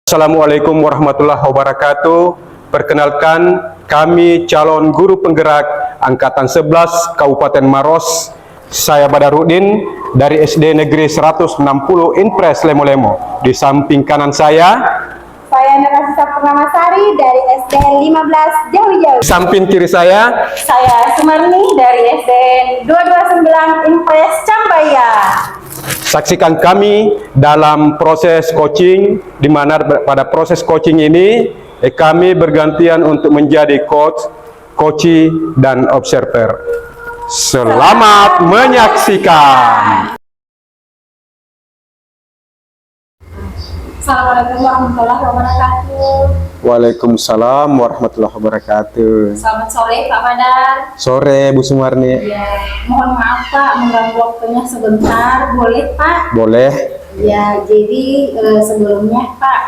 Assalamualaikum warahmatullahi wabarakatuh. Perkenalkan, kami calon guru penggerak Angkatan 11 Kabupaten Maros. Saya Badarudin dari SD Negeri 160 Inpres Lemo-Lemo. Di samping kanan saya Narasisa Purnamasari dari SD 15 Jawi-Jawi. Di samping kiri saya Sumarni dari SD 229 Inpres Cambaya. Saksikan kami dalam proses coaching, di mana pada proses coaching ini kami bergantian untuk menjadi coach, coachee, dan observer. Selamat menyaksikan. Assalamualaikum warahmatullahi wabarakatuh. Waalaikumsalam warahmatullahi wabarakatuh. Selamat sore Pak Badar. Sore Bu Sumarni. Ya, mohon maaf Pak mengganggu waktunya sebentar, boleh Pak? Boleh. Ya, jadi sebelumnya Pak,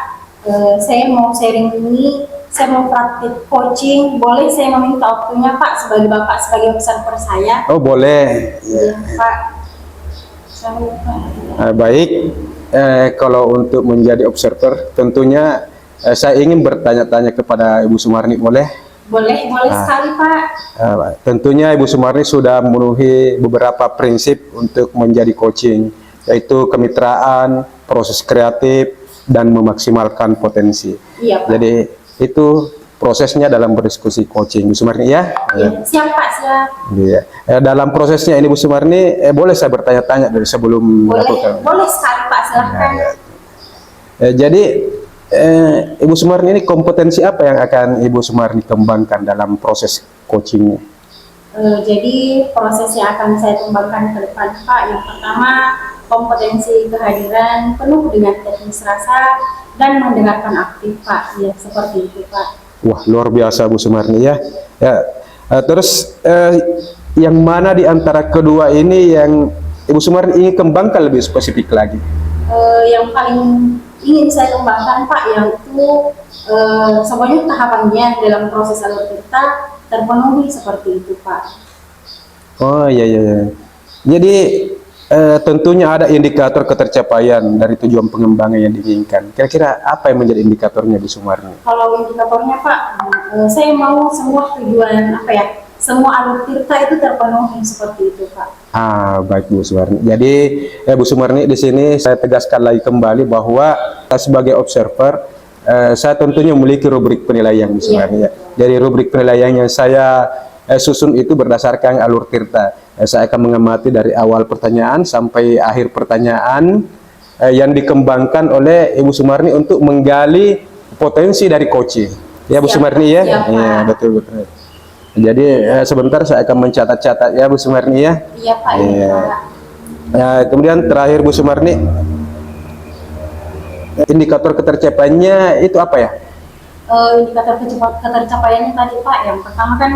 saya mau sharing ini, saya mau praktik coaching, boleh saya meminta waktunya Pak sebagai Bapak, sebagai observer saya? Oh boleh. Ya Pak. Baik, kalau untuk menjadi observer tentunya saya ingin bertanya-tanya kepada Ibu Sumarni, boleh? Boleh sekali Pak. Tentunya Ibu Sumarni sudah memenuhi beberapa prinsip untuk menjadi coaching, yaitu kemitraan, proses kreatif, dan memaksimalkan potensi. Iya Pak. Jadi itu prosesnya dalam berdiskusi coaching, Bu Sumarni ya? Iya, siap Pak, siap. Iya. Dalam prosesnya ini Bu Sumarni, boleh saya bertanya-tanya dari sebelum melakukan? Boleh sekali Pak, silahkan. Jadi Ibu Sumarni ini kompetensi apa yang akan Ibu Sumarni kembangkan dalam proses coachingnya? Jadi proses yang akan saya kembangkan ke depan Pak, yang pertama kompetensi kehadiran penuh dengan teknis rasa dan mendengarkan aktif Pak, ya seperti itu Pak. Wah, luar biasa Bu Sumarni ya. Terus yang mana di antara kedua ini yang Ibu Sumarni ingin kembangkan lebih spesifik lagi? Yang paling ingin saya kembangkan Pak, yaitu semuanya tahapannya dalam proses alur cerita terpenuhi seperti itu Pak. Oh iya. Jadi tentunya ada indikator ketercapaian dari tujuan pengembangan yang diinginkan. Kira-kira apa yang menjadi indikatornya Bu Sumarni? Kalau indikatornya Pak, saya mau semua tujuan semua alur tirta itu terpenuhi seperti itu Pak. Baik Bu Sumarni. Jadi Bu Sumarni, di sini saya tegaskan lagi kembali bahwa sebagai observer saya tentunya memiliki rubrik penilaian Bu Sumarni. Iya. Jadi rubrik penilaian yang saya susun itu berdasarkan alur tirta. Saya akan mengamati dari awal pertanyaan sampai akhir pertanyaan yang dikembangkan oleh Ibu Sumarni untuk menggali potensi dari coaching. Ya Bu Sumarni ya? Iya, betul. Jadi sebentar saya akan mencatat-catat ya Bu Sumarni ya. Iya Pak. Iya. Kemudian terakhir Bu Sumarni, indikator ketercapaiannya itu apa ya? Indikator ketercapaiannya tadi Pak, yang pertama kan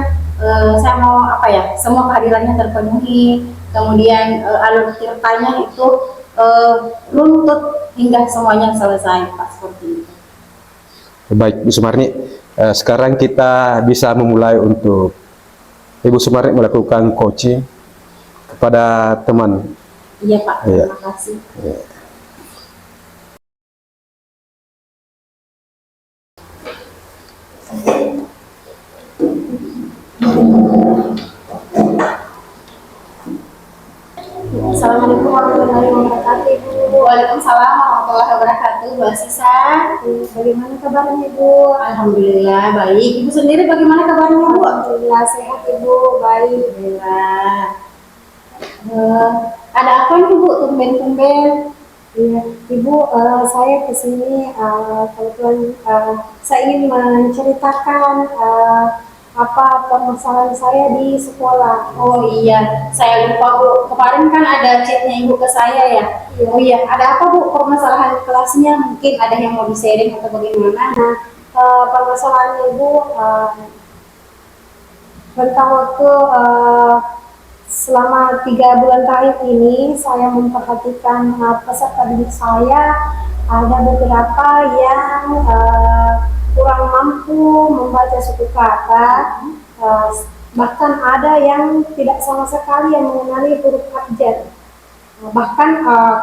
saya mau semua kehadirannya terpenuhi, kemudian alur tirtanya itu runtut hingga semuanya selesai Pak, seperti itu. Baik Bu Sumarni, sekarang kita bisa memulai untuk Ibu Sumarni melakukan coaching kepada teman. Iya Pak, terima kasih. Iya. Assalamualaikum warahmatullahi wabarakatuh Ibu. Waalaikumsalam warahmatullahi wabarakatuh Bu Asisa. Bagaimana kabarnya Ibu? Alhamdulillah baik. Ibu sendiri bagaimana kabarnya Bu? Alhamdulillah sehat Ibu, baik. Alhamdulillah. Ada apa nih Bu, tumben-tumben? Iya, Ibu, saya kesini kebetulan saya ingin menceritakan apa permasalahan saya di sekolah. Oh iya, saya lupa Bu. Kemarin kan ada chatnya Ibu ke saya ya. Iya. Oh iya, ada apa Bu permasalahan kelasnya? Mungkin ada yang mau di-sharing atau bagaimana? Nah, permasalahan Ibu tentang waktu selama 3 bulan terakhir ini saya memperhatikan peserta didik saya ada beberapa yang kurang mampu membaca suku kata, bahkan ada yang tidak sama sekali yang mengenali huruf abjad. Bahkan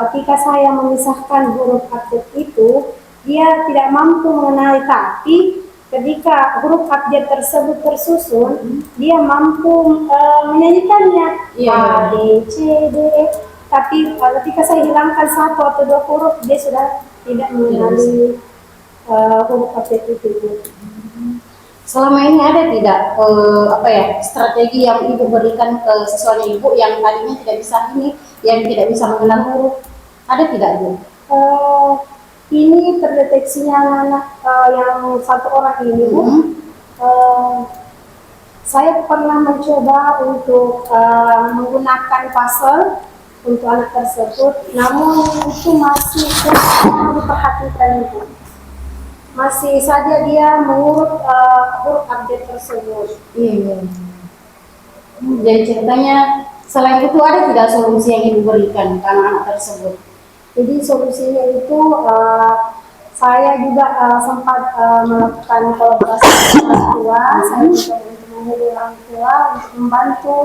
ketika saya memisahkan huruf abjad itu, dia tidak mampu mengenali, tapi ketika huruf abjad tersebut tersusun, dia mampu menyanyikannya. Iya. A, B, C, D. Tapi ketika saya hilangkan satu atau dua huruf, dia sudah tidak mengenali huruf abjad itu. Selama ini ada tidak apa ya, strategi yang ibu berikan ke siswanya ibu yang tadinya tidak bisa ini, yang tidak bisa mengenal huruf, ada tidak bu? Ini terdeteksinya anak yang satu orang ini bu. Saya pernah mencoba untuk menggunakan puzzle untuk anak tersebut, namun itu masih kurang diperhatikan ibu. Masih saja dia mengurut huruf abjad tersebut. Iya. Jadi ceritanya selain itu ada tidak solusi yang ibu berikan ke anak-anak tersebut? Jadi solusinya itu saya juga sempat melakukan kolaborasi dengan orang tua. Saya juga untuk menghubungi orang tua untuk membantu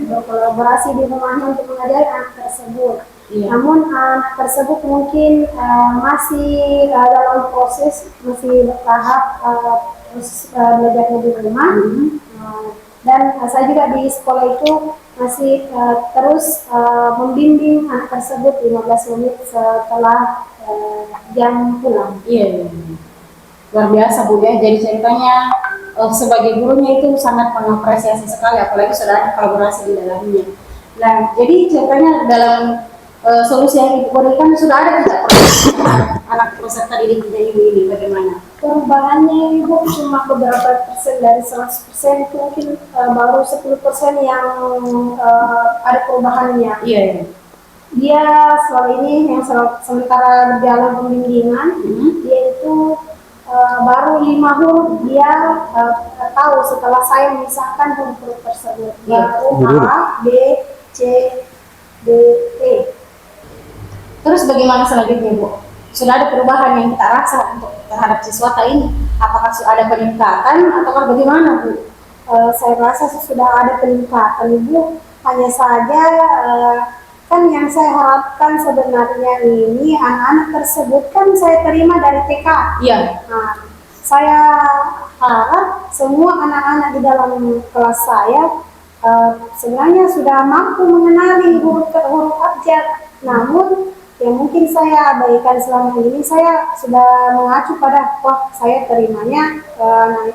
berkolaborasi di rumahnya untuk mengajari anak tersebut. Iya. Namun anak tersebut mungkin masih dalam proses, masih bertahap proses belajarnya di rumah. Dan saya juga di sekolah itu masih terus membimbing anak tersebut 15 menit setelah jam pulang. Iya. Luar biasa bu ya. Jadi ceritanya sebagai gurunya itu sangat mengapresiasi sekali, apalagi sudah ada kolaborasi di dalamnya. Nah, jadi ceritanya dalam solusi yang ibu berikan sudah ada tidak anak peserta didiknya ibu ini bagaimana? Perubahannya ibu cuma beberapa persen dari 100%, itu mungkin baru 10% yang ada perubahannya. Iya. Dia selama ini yang sementara berjalan pembimbingan, dia itu baru 5 huruf dia tahu setelah saya memisahkan huruf tersebut. Baru A, B, C, D, E. Terus bagaimana selanjutnya bu? Sudah ada perubahan yang kita rasa untuk terhadap siswa ini? Apakah sudah ada peningkatan atau bagaimana bu? Saya rasa sudah ada peningkatan ibu. Hanya saja kan yang saya harapkan sebenarnya ini anak-anak tersebut kan saya terima dari TK. Iya. Nah, saya harap semua anak-anak di dalam kelas saya sebenarnya sudah mampu mengenali huruf abjad. Namun yang mungkin saya abaikan selama ini, saya sudah mengacu pada saya terimanya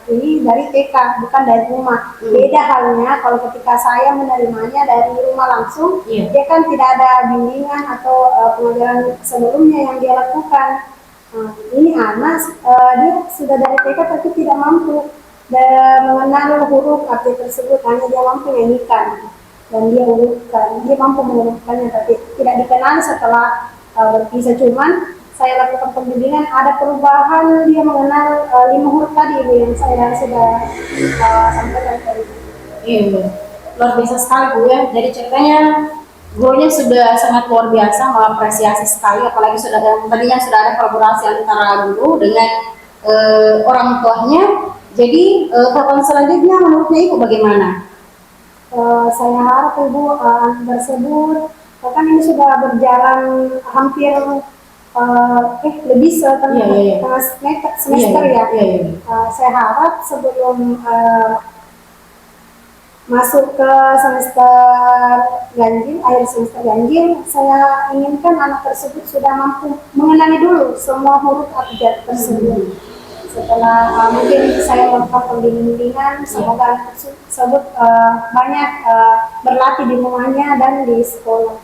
ini dari TK bukan dari rumah. Beda halnya kalau ketika saya menerimanya dari rumah langsung, dia kan tidak ada bimbingan atau pengajaran sebelumnya yang dia lakukan. Ini anak dia sudah dari TK tapi tidak mampu mengenal huruf abjad tersebut, hanya dia mampu nyanyikan dan dia urutkan, dia mampu mengurutkannya tapi tidak dikenal setelah bisa. Cuman saya lakukan pembimbingan, ada perubahan, dia mengenal 5 huruf tadi yang saya sudah sampaikan tadi. Iya, luar biasa sekali bu ya. Jadi ceritanya gurunya sudah sangat luar biasa, mengapresiasi sekali, apalagi sudah tadinya sudah ada kolaborasi antara guru dengan orang tuanya. Jadi tahapan selanjutnya menurutnya ibu bagaimana? Saya harap ibu tersebut, kan ini sudah berjalan hampir lebih setengah semester ya. Saya harap sebelum masuk ke semester ganjil, akhir semester ganjil, saya inginkan anak tersebut sudah mampu mengenali dulu semua huruf abjad tersebut. Setelah mungkin saya melakukan pembimbingan, semoga anak tersebut banyak berlatih di rumahnya dan di sekolah.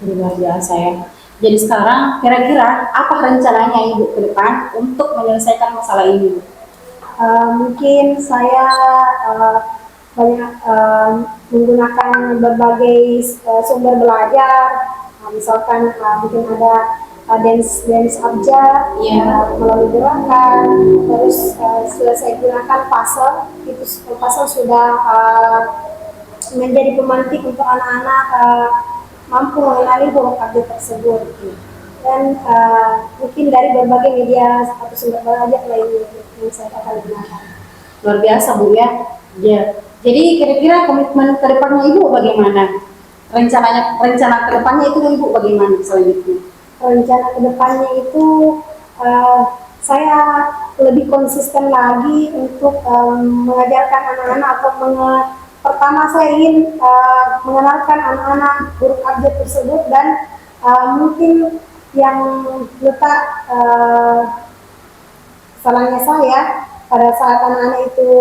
Luar biasa ya. Jadi sekarang kira-kira apa rencananya ibu ke depan untuk menyelesaikan masalah ini? Mungkin saya banyak menggunakan berbagai sumber belajar, misalkan mungkin ada dance abjad melalui gerakan, terus sudah saya gunakan puzzle. Itu puzzle sudah menjadi pemantik untuk anak-anak mampu mengenali huruf abjad tersebut. Dan mungkin dari berbagai media atau sumber belajar lainnya yang saya akan gunakan. Luar biasa bu ya. Jadi kira-kira komitmen ke depannya ibu bagaimana? Rencana ke depannya itu ibu bagaimana selanjutnya? Rencana ke depannya itu eh, saya lebih konsisten lagi untuk mengajarkan anak-anak atau pertama saya ingin mengenalkan anak-anak huruf abjad tersebut dan mungkin yang letak salahnya saya pada saat anak-anak itu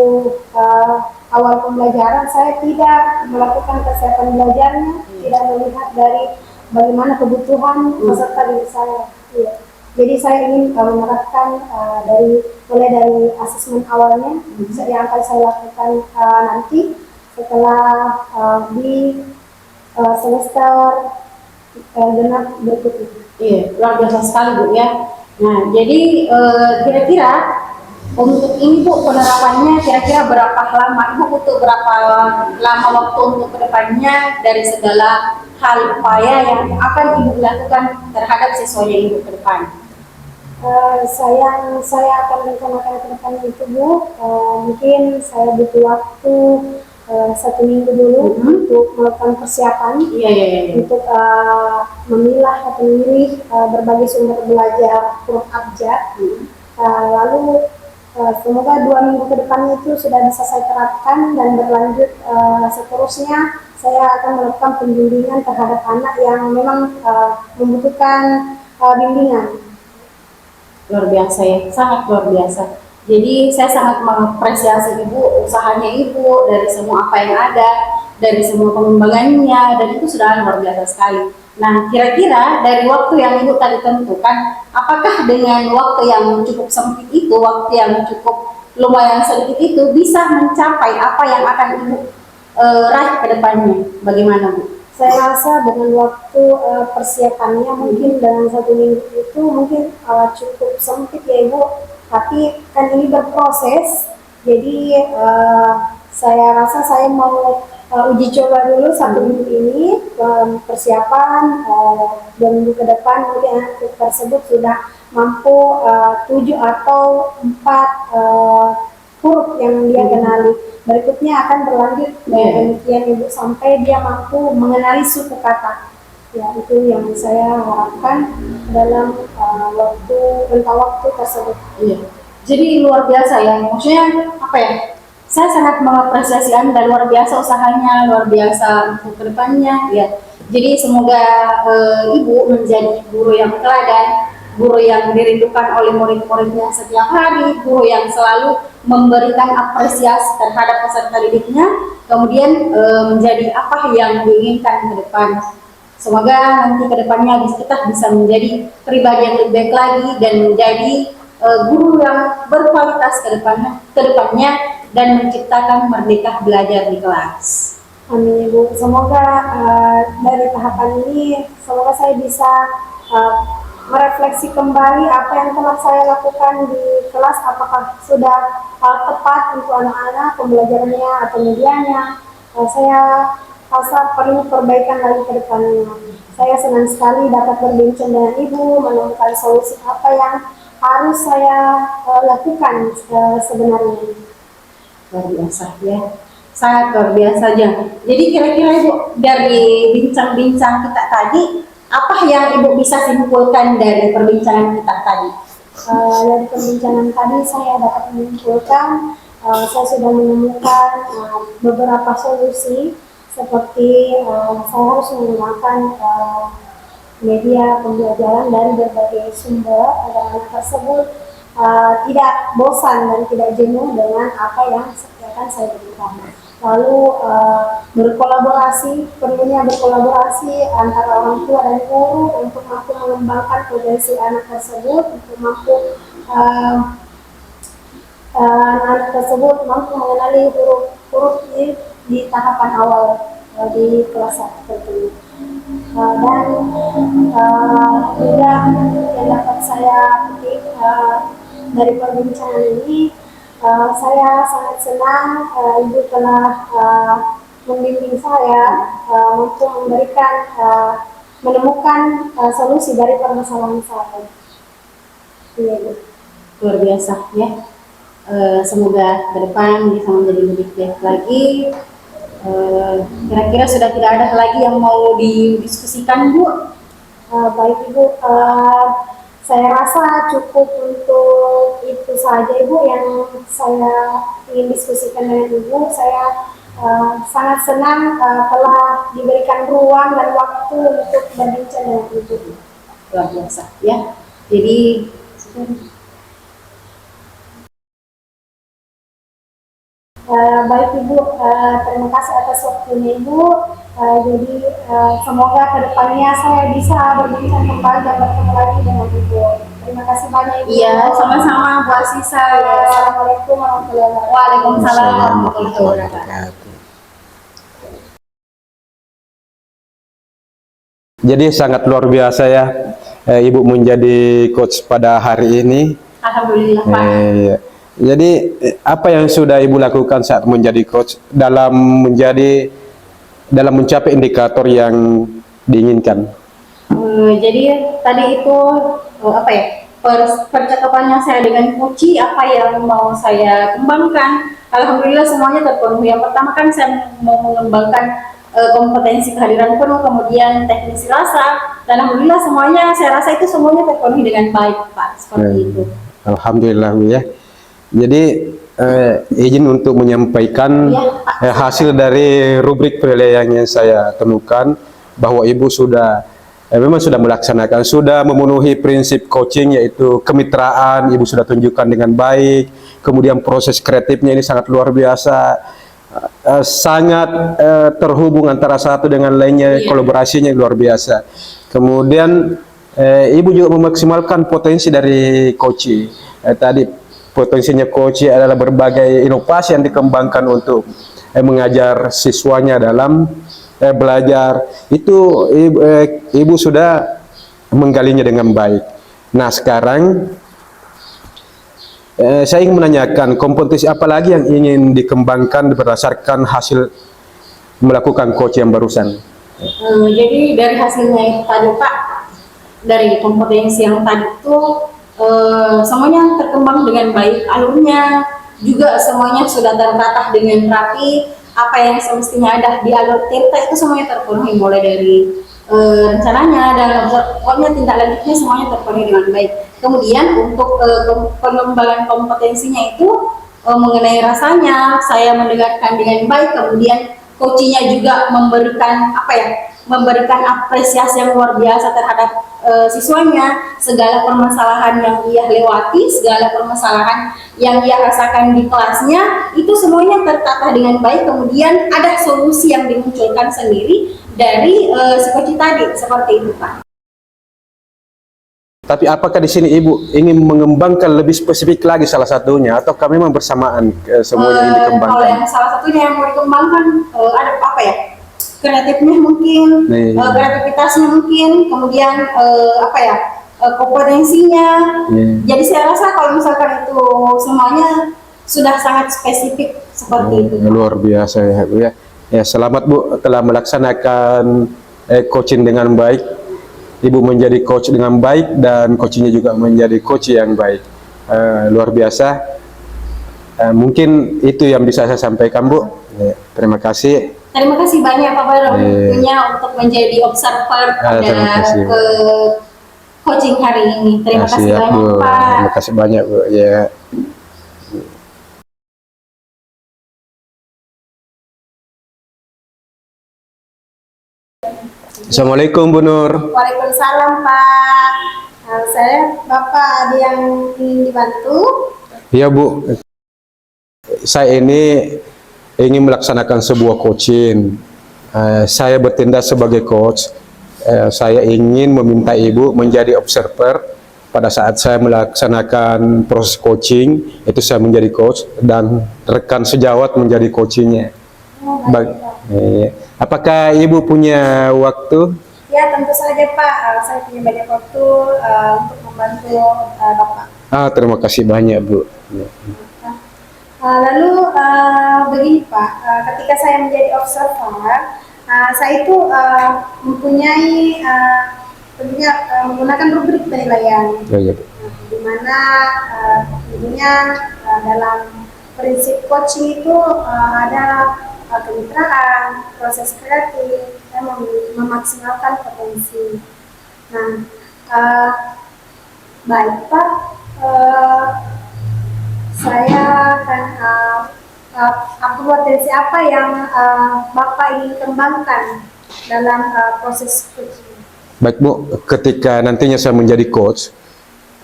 awal pembelajaran saya tidak melakukan persiapan belajarnya, tidak melihat dari bagaimana kebutuhan peserta didik saya. Iya. Jadi saya ingin menerapkan mulai dari asesmen awalnya yang akan saya lakukan nanti setelah di semester genap berikut ini. Iya, luar biasa sekali Bu ya. Nah, jadi kira-kira untuk ini Bu penerapannya kira-kira berapa lama? Ibu butuh berapa lama waktu untuk kedepannya dari segala hal upaya yang akan Ibu lakukan terhadap siswanya Ibu ke depan? Saya akan rencanakan ke depan itu Bu, mungkin saya butuh waktu 1 minggu dulu untuk melakukan persiapan, untuk memilah atau memilih berbagai sumber belajar huruf abjad. Lalu semoga 2 minggu ke depan itu sudah bisa saya terapkan dan berlanjut seterusnya saya akan melakukan pembimbingan terhadap anak yang memang membutuhkan bimbingan. Luar biasa ya, sangat luar biasa. Jadi saya sangat mengapresiasi Ibu, usahanya Ibu dari semua apa yang ada, dari semua pengembangannya, dan itu sudah luar biasa sekali. Nah, kira-kira dari waktu yang Ibu tadi tentukan, apakah dengan waktu yang cukup sempit itu, waktu yang cukup lumayan sedikit itu, bisa mencapai apa yang akan Ibu raih ke depannya? Bagaimana Bu? Saya rasa dengan waktu persiapannya mungkin dengan 1 minggu itu mungkin cukup sempit ya Ibu, tapi kan ini berproses, jadi saya rasa saya mau uji coba dulu 1 minggu ini persiapan 2 minggu ke depan mungkin anak tersebut sudah mampu 7 atau 4 huruf yang dia kenali. Berikutnya akan berlanjut demikian Ibu sampai dia mampu mengenali suku kata. Ya, itu yang saya harapkan dalam rentang waktu tersebut. Iya. Jadi luar biasa ya. Maksudnya apa ya? Saya sangat mengapresiasi Anda, luar biasa usahanya, luar biasa untuk kedepannya. Ya. Jadi semoga Ibu menjadi guru yang teladan, guru yang dirindukan oleh murid-muridnya setiap hari, guru yang selalu memberikan apresiasi terhadap peserta didiknya, kemudian menjadi apa yang diinginkan ke depan. Semoga nanti ke depannya kita bisa menjadi pribadi yang lebih baik lagi dan menjadi guru yang berkualitas ke depannya dan menciptakan merdeka belajar di kelas. Amin Ibu. Semoga dari tahapan ini, semoga saya bisa merefleksi kembali apa yang telah saya lakukan di kelas, apakah sudah tepat untuk anak-anak pembelajarannya atau medianya. Saya rasa perlu perbaikan lagi ke depannya. Saya senang sekali dapat berbincang dengan Ibu, menemukan solusi apa yang harus saya lakukan sebenarnya. Luar biasa ya, sangat luar biasa aja. Jadi kira-kira Ibu dari bincang-bincang kita tadi, apa yang Ibu bisa simpulkan dari perbincangan kita tadi? Dari perbincangan tadi saya dapat menyimpulkan saya sudah menemukan beberapa solusi seperti saya harus menggunakan media pembelajaran dari berbagai sumber agar anak tersebut tidak bosan dan tidak jenuh dengan apa yang akan saya berikan. Lalu perlunya berkolaborasi antara orang tua dan guru untuk mampu mengembangkan potensi anak tersebut, untuk mampu anak tersebut mampu mengenali huruf di tahapan awal di kelas 1 tentunya. Dan juga yang dapat saya petik dari perbincangan ini, saya sangat senang Ibu telah membimbing saya untuk menemukan solusi dari permasalahan saya. Iya, Bu. Luar biasa ya. Semoga ke depan bisa menjadi lebih baik lagi. Kira-kira sudah tidak ada lagi yang mau didiskusikan Bu? Baik Ibu, Saya rasa cukup untuk itu saja Ibu yang saya ingin diskusikan dengan Ibu. Saya sangat senang telah diberikan ruang dan waktu untuk berbincang dengan Ibu. Luar biasa ya. Jadi baik Ibu, terima kasih atas waktunya Ibu. Semoga kedepannya saya bisa berbincang kembali dan bertemu lagi dengan Ibu. Terima kasih banyak Ibu. iya, sama-sama Bu Asisa. Assalamualaikum warahmatullahi wabarakatuh. Waalaikumsalam warahmatullahi wabarakatuh. Jadi sangat luar biasa ya, Ibu menjadi coach pada hari ini. Alhamdulillah Pak. Jadi apa yang sudah Ibu lakukan saat menjadi coach dalam mencapai indikator yang diinginkan? Jadi tadi itu apa ya, percakapan yang saya dengan Puci, apa yang mau saya kembangkan, alhamdulillah semuanya terpenuhi. Yang pertama kan saya mau mengembangkan kompetensi kehadiran penuh, kemudian teknisi rasa, dan alhamdulillah semuanya saya rasa itu semuanya terpenuhi dengan baik Pak, seperti itu. Alhamdulillah Bu ya. Jadi izin untuk menyampaikan hasil dari rubrik penilaian yang saya temukan, bahwa Ibu sudah memang sudah melaksanakan, sudah memenuhi prinsip coaching, yaitu kemitraan. Ibu sudah tunjukkan dengan baik. Kemudian proses kreatifnya ini sangat luar biasa, sangat terhubung antara satu dengan lainnya, kolaborasinya luar biasa. Kemudian Ibu juga memaksimalkan potensi dari coaching. Tadi potensinya coaching adalah berbagai inovasi yang dikembangkan untuk mengajar siswanya dalam belajar. Itu Ibu sudah menggalinya dengan baik. Nah sekarang saya ingin menanyakan, kompetensi apa lagi yang ingin dikembangkan berdasarkan hasil melakukan coach yang barusan? Jadi dari hasilnya itu tadi Pak, dari kompetensi yang tadi itu semuanya terkembang dengan baik, alurnya juga semuanya sudah tertata dengan rapi. Apa yang semestinya ada di alur Tirta itu semuanya terpenuhi, mulai dari rencananya dan pokoknya tindak lanjutnya semuanya terpenuhi dengan baik. Kemudian untuk pengembangan kompetensinya itu mengenai rasanya saya mendengarkan dengan baik, kemudian coachingnya juga memberikan apresiasi yang luar biasa terhadap siswanya. Segala permasalahan yang ia lewati, segala permasalahan yang ia rasakan di kelasnya, itu semuanya tertata dengan baik. Kemudian ada solusi yang dimunculkan sendiri dari si coach tadi, seperti itu Pak. Tapi apakah di sini Ibu ingin mengembangkan lebih spesifik lagi salah satunya, atau kami memang bersamaan semuanya yang dikembangkan? Kalau yang salah satunya yang mau dikembangkan ada apa ya? Kreatifnya mungkin, kreativitasnya mungkin, kemudian kompetensinya. Jadi saya rasa kalau misalkan itu semuanya sudah sangat spesifik seperti itu. Luar biasa ya Bu ya. Ya selamat Bu telah melaksanakan coaching dengan baik. Ibu menjadi coach dengan baik dan coachingnya juga menjadi coach yang baik. Luar biasa. Mungkin itu yang bisa saya sampaikan Bu. Terima kasih. Terima kasih banyak Pak Baru untuk menjadi observer pada coaching hari ini. Terima kasih banyak Bu. Pak. Terima kasih banyak Bu. Ya. Assalamualaikum Bu Nur. Waalaikumsalam Pak. Saya Bapak ada yang ingin dibantu? Iya Bu. Saya ini ingin melaksanakan sebuah coaching. Saya bertindak sebagai coach. Saya ingin meminta Ibu menjadi observer pada saat saya melaksanakan proses coaching. Itu saya menjadi coach dan rekan sejawat menjadi coachingnya. Apakah Ibu punya waktu? Ya tentu saja Pak. Saya punya banyak waktu untuk membantu Bapak. Terima kasih banyak Bu. Lalu begini Pak, ketika saya menjadi observer, saya itu mempunyai tentunya menggunakan rubrik penilaian, di mana tentunya dalam prinsip coaching itu ada kemitraan, proses kreatif, dan memaksimalkan potensi. Nah, Baik Pak, Eh, saya akan potensi apa yang Bapak ingin kembangkan dalam proses coaching. Baik Bu, ketika nantinya saya menjadi coach,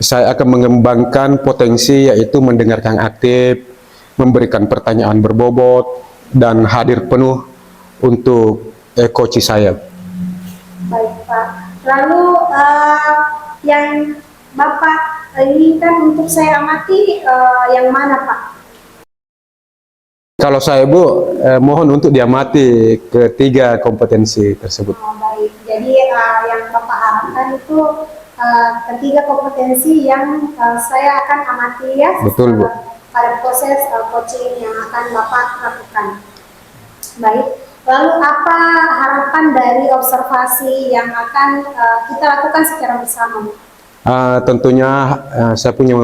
saya akan mengembangkan potensi yaitu mendengarkan aktif, memberikan pertanyaan berbobot, dan hadir penuh untuk coach saya. Baik Pak, lalu yang Bapak inginkan untuk saya amati yang mana Pak? Kalau saya Bu, mohon untuk diamati ketiga kompetensi tersebut. Baik, jadi yang Bapak harapkan itu ketiga kompetensi yang saya akan amati ya. Betul, Bu. Pada proses coaching yang akan Bapak lakukan. Baik, lalu apa harapan dari observasi yang akan kita lakukan secara bersama, Bu? Tentunya saya punya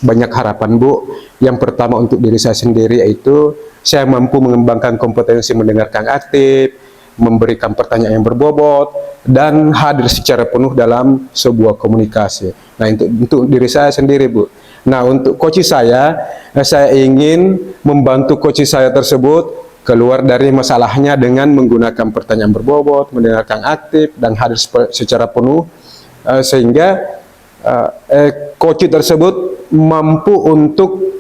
banyak harapan Bu. Yang pertama untuk diri saya sendiri yaitu saya mampu mengembangkan kompetensi mendengarkan aktif, memberikan pertanyaan yang berbobot, dan hadir secara penuh dalam sebuah komunikasi. Nah, untuk diri saya sendiri Bu. Nah, untuk coach saya ingin membantu coach saya tersebut keluar dari masalahnya dengan menggunakan pertanyaan berbobot, mendengarkan aktif, dan hadir secara penuh, sehingga coach tersebut mampu untuk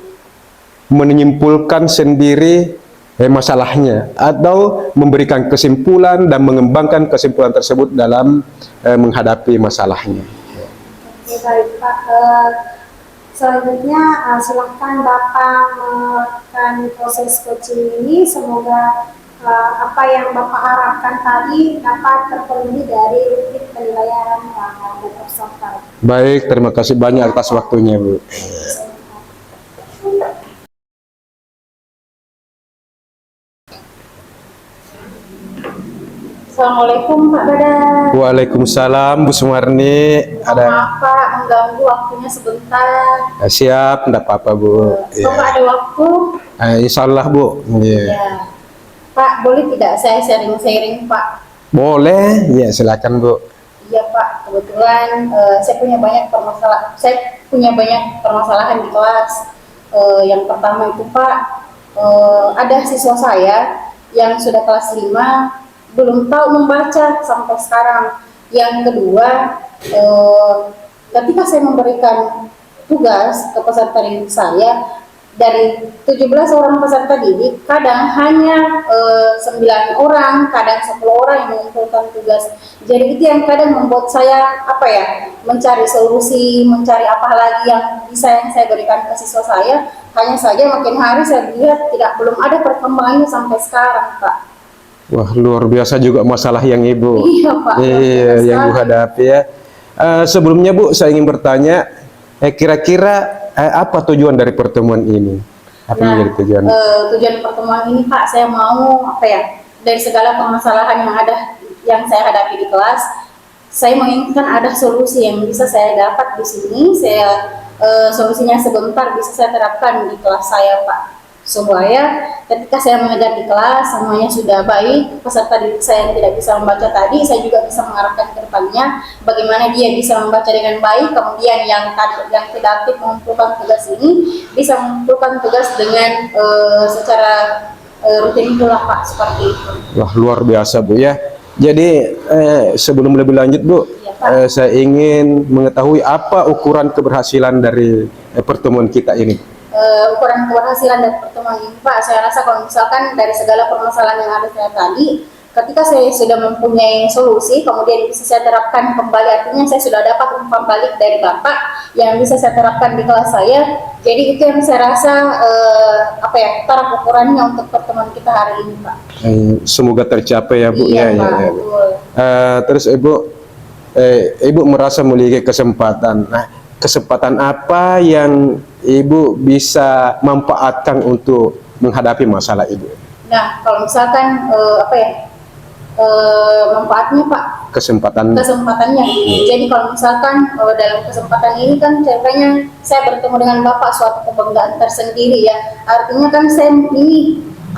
menyimpulkan sendiri masalahnya atau memberikan kesimpulan dan mengembangkan kesimpulan tersebut dalam menghadapi masalahnya. Oke, baik Pak. Selanjutnya silakan Bapak melakukan proses coaching ini. Semoga apa yang Bapak harapkan tadi dapat terpenuhi dari rutin penilaian dari peserta. Baik, terima kasih banyak atas waktunya Bu. Assalamualaikum Pak Badan. Waalaikumsalam Bu Sumarni. Maaf Pak, mengganggu waktunya sebentar. Siap, enggak apa-apa Bu. Bapak ada waktu? Insya Allah Bu. Ya. Pak, boleh tidak saya sharing-sharing Pak? Boleh, ya silakan Bu. Iya Pak, kebetulan saya punya banyak permasalahan di kelas. Yang pertama itu Pak, ada siswa saya yang sudah kelas 5 belum tahu membaca sampai sekarang. Yang kedua, ketika saya memberikan tugas ke peserta didik saya, dari 17 orang peserta didik, kadang hanya 9 orang, kadang 10 orang yang mengumpulkan tugas. Jadi itu yang kadang membuat saya mencari solusi, mencari apa lagi yang bisa saya berikan ke siswa saya. Hanya saja makin hari saya lihat belum ada perkembangannya sampai sekarang, Pak. Wah, luar biasa juga masalah yang Ibu yang Ibu hadapi ya. Sebelumnya Bu, saya ingin bertanya, kira-kira apa tujuan dari pertemuan ini? Apa menjadi tujuan? Tujuan pertemuan ini Pak, saya mau dari segala permasalahan yang saya hadapi di kelas, saya menginginkan ada solusi yang bisa saya dapat di sini. Solusinya sebentar bisa saya terapkan di kelas saya Pak. Supaya ketika saya mengajar di kelas semuanya sudah baik, peserta didik saya yang tidak bisa membaca tadi, saya juga bisa mengarahkan ke depannya bagaimana dia bisa membaca dengan baik. Kemudian yang tidak aktif mengumpulkan tugas ini bisa mengumpulkan tugas dengan secara rutin itulah Pak, seperti itu. Wah, luar biasa Bu ya. Jadi sebelum lebih lanjut Bu, saya ingin mengetahui apa ukuran keberhasilan dari pertemuan kita ini. Ukuran keberhasilan dari pertemuan ini Pak, saya rasa kalau misalkan dari segala permasalahan yang ada saya tadi, ketika saya sudah mempunyai solusi, kemudian bisa saya terapkan kembali, artinya saya sudah dapat umpan balik dari Bapak yang bisa saya terapkan di kelas saya. Jadi itu yang saya rasa taraf ukurannya untuk pertemuan kita hari ini Pak. Semoga tercapai ya Bu. Iya, ya, Pak, ya. Terus Ibu merasa memiliki kesempatan. Nah, kesempatan apa yang Ibu bisa manfaatkan untuk menghadapi masalah Ibu? Nah, kalau misalkan manfaatnya Pak, kesempatannya. Jadi kalau misalkan dalam kesempatan ini kan ceritanya saya bertemu dengan Bapak, suatu kebanggaan tersendiri ya. Artinya kan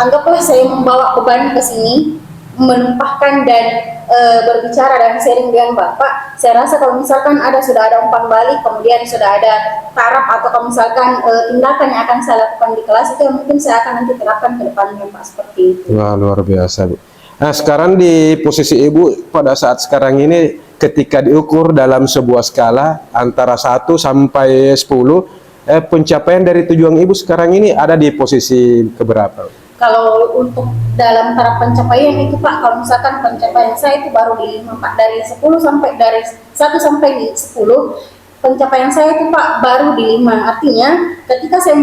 anggaplah saya membawa beban ke sini, menumpahkan dan berbicara dan sharing dengan Bapak, saya rasa kalau misalkan sudah ada umpan balik, kemudian sudah ada taraf atau kalau misalkan tindakan yang akan saya lakukan di kelas itu yang mungkin saya akan nanti terapkan ke depannya Pak, seperti itu. Wah, luar biasa Bu. Nah, sekarang di posisi Ibu pada saat sekarang ini, ketika diukur dalam sebuah skala antara 1 sampai 10, pencapaian dari tujuan Ibu sekarang ini ada di posisi keberapa? Kalau untuk dalam taraf pencapaian itu Pak, kalau misalkan pencapaian saya itu baru di 5 Pak, dari 1 sampai di 10, pencapaian saya itu Pak baru di 5. Artinya ketika saya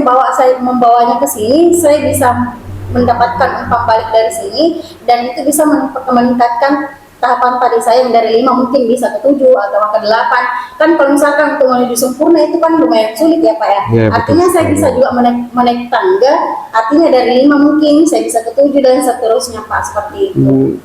membawanya ke sini, saya bisa mendapatkan umpan balik dari sini, dan itu bisa meningkatkan tahapan tadi saya yang dari 5 mungkin bisa ke 7 atau ke 8. Kan kalau misalkan untuk menuju sempurna itu kan lumayan sulit ya Pak ya. Ya, artinya betul. saya bisa juga menaik tangga, artinya dari 5 mungkin saya bisa ke 7 dan seterusnya Pak, seperti itu.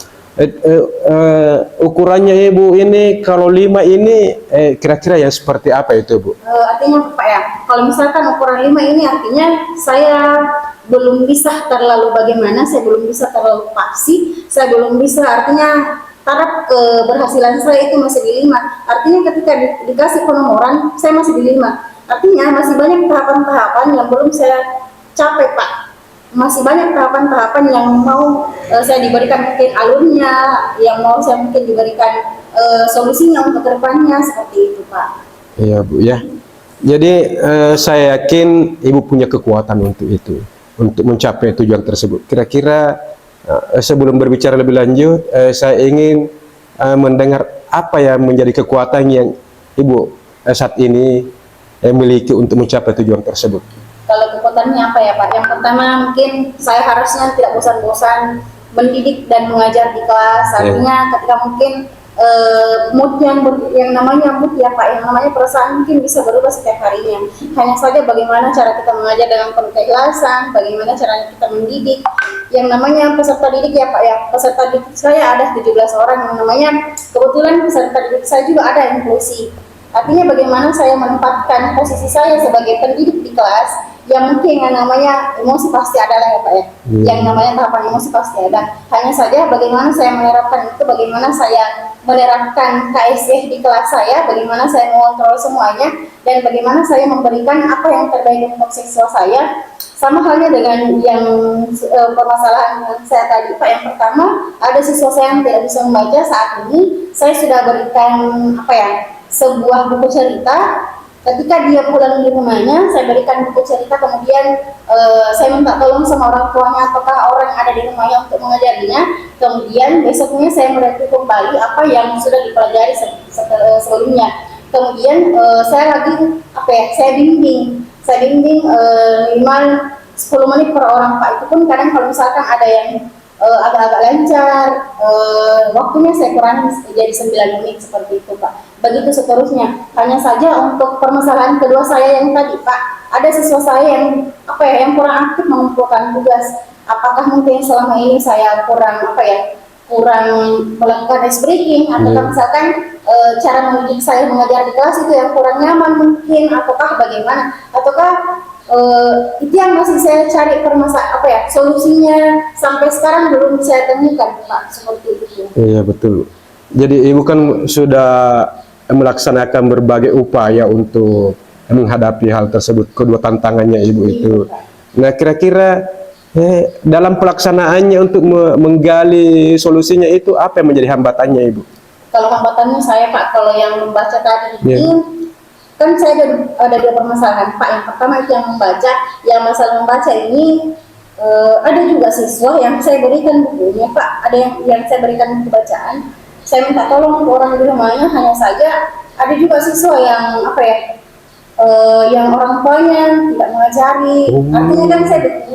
Ukurannya Ibu ini kalau 5 ini kira-kira yang seperti apa itu Bu? Artinya Pak ya, kalau misalkan ukuran 5 ini artinya saya belum bisa terlalu bagaimana, saya belum bisa terlalu pasti, saya belum bisa, artinya taraf keberhasilan saya itu masih di 5. Artinya ketika dikasih penomoran, saya masih di 5. Artinya masih banyak tahapan-tahapan yang belum saya capai Pak. Masih banyak tahapan-tahapan yang mau saya diberikan mungkin alurnya, yang mau saya mungkin diberikan solusinya untuk kedepannya, seperti itu Pak. Iya Bu ya. Jadi saya yakin Ibu punya kekuatan untuk itu, untuk mencapai tujuan tersebut. Kira-kira sebelum berbicara lebih lanjut, saya ingin mendengar apa yang menjadi kekuatan yang Ibu saat ini miliki untuk mencapai tujuan tersebut. Kalau kekuatannya apa ya Pak? Yang pertama mungkin saya harusnya tidak bosan-bosan mendidik dan mengajar di kelas. Artinya ketika mungkin mood yang namanya mood ya Pak, yang namanya perasaan mungkin bisa berubah setiap harinya. Hanya saja bagaimana cara kita mengajar dengan penuh keikhlasan, bagaimana caranya kita mendidik. Yang namanya peserta didik ya Pak ya, peserta didik saya ada 17 orang, yang namanya kebetulan peserta didik saya juga ada inklusi. Artinya bagaimana saya menempatkan posisi saya sebagai pendidik di kelas, yang mungkin yang namanya emosi pasti ada lah ya Pak ya. Yang namanya tahapan emosi pasti ada. Hanya saja bagaimana saya menerapkan itu, bagaimana saya menerapkan KSG di kelas saya, bagaimana saya mengontrol semuanya, dan bagaimana saya memberikan apa yang terbaik untuk siswa saya. Sama halnya dengan yang permasalahan saya tadi Pak, yang pertama ada siswa saya yang tidak bisa membaca. Saat ini saya sudah berikan sebuah buku cerita. Ketika dia pulang di rumahnya, saya berikan buku cerita, kemudian saya minta tolong sama orang tuanya apakah orang yang ada di rumahnya untuk mengajarinya. Kemudian besoknya saya mereview kembali apa yang sudah dipelajari sebelumnya. Kemudian saya lagi saya bimbing minimal 10 menit per orang Pak. Itu pun kadang kalau misalkan ada yang agak-agak lancar, waktunya saya kurangi jadi 9 menit seperti itu Pak. Begitu seterusnya. Hanya saja untuk permasalahan kedua saya yang tadi Pak, ada siswa saya yang yang kurang aktif mengumpulkan tugas. Apakah mungkin selama ini saya kurang melakukan ice breaking, atau misalkan cara mendidik saya mengajar di kelas itu yang kurang nyaman mungkin, ataukah bagaimana, ataukah itu yang masih saya cari solusinya sampai sekarang belum saya temukan Pak, seperti itu. Iya betul. Jadi Ibu kan sudah melaksanakan berbagai upaya untuk menghadapi hal tersebut, kedua tantangannya Ibu itu. Nah kira-kira dalam pelaksanaannya untuk menggali solusinya itu apa yang menjadi hambatannya Ibu? Kalau hambatannya saya Pak, kalau yang membaca tadi ini kan saya ada 2 permasalahan Pak. Yang pertama itu yang membaca, yang masalah membaca ini ada juga siswa yang saya berikan bukunya Pak, ada yang saya berikan buku bacaan, saya minta tolong ke orang di rumahnya. Hanya saja ada juga siswa yang yang orang tuanya tidak mengajari. Artinya kan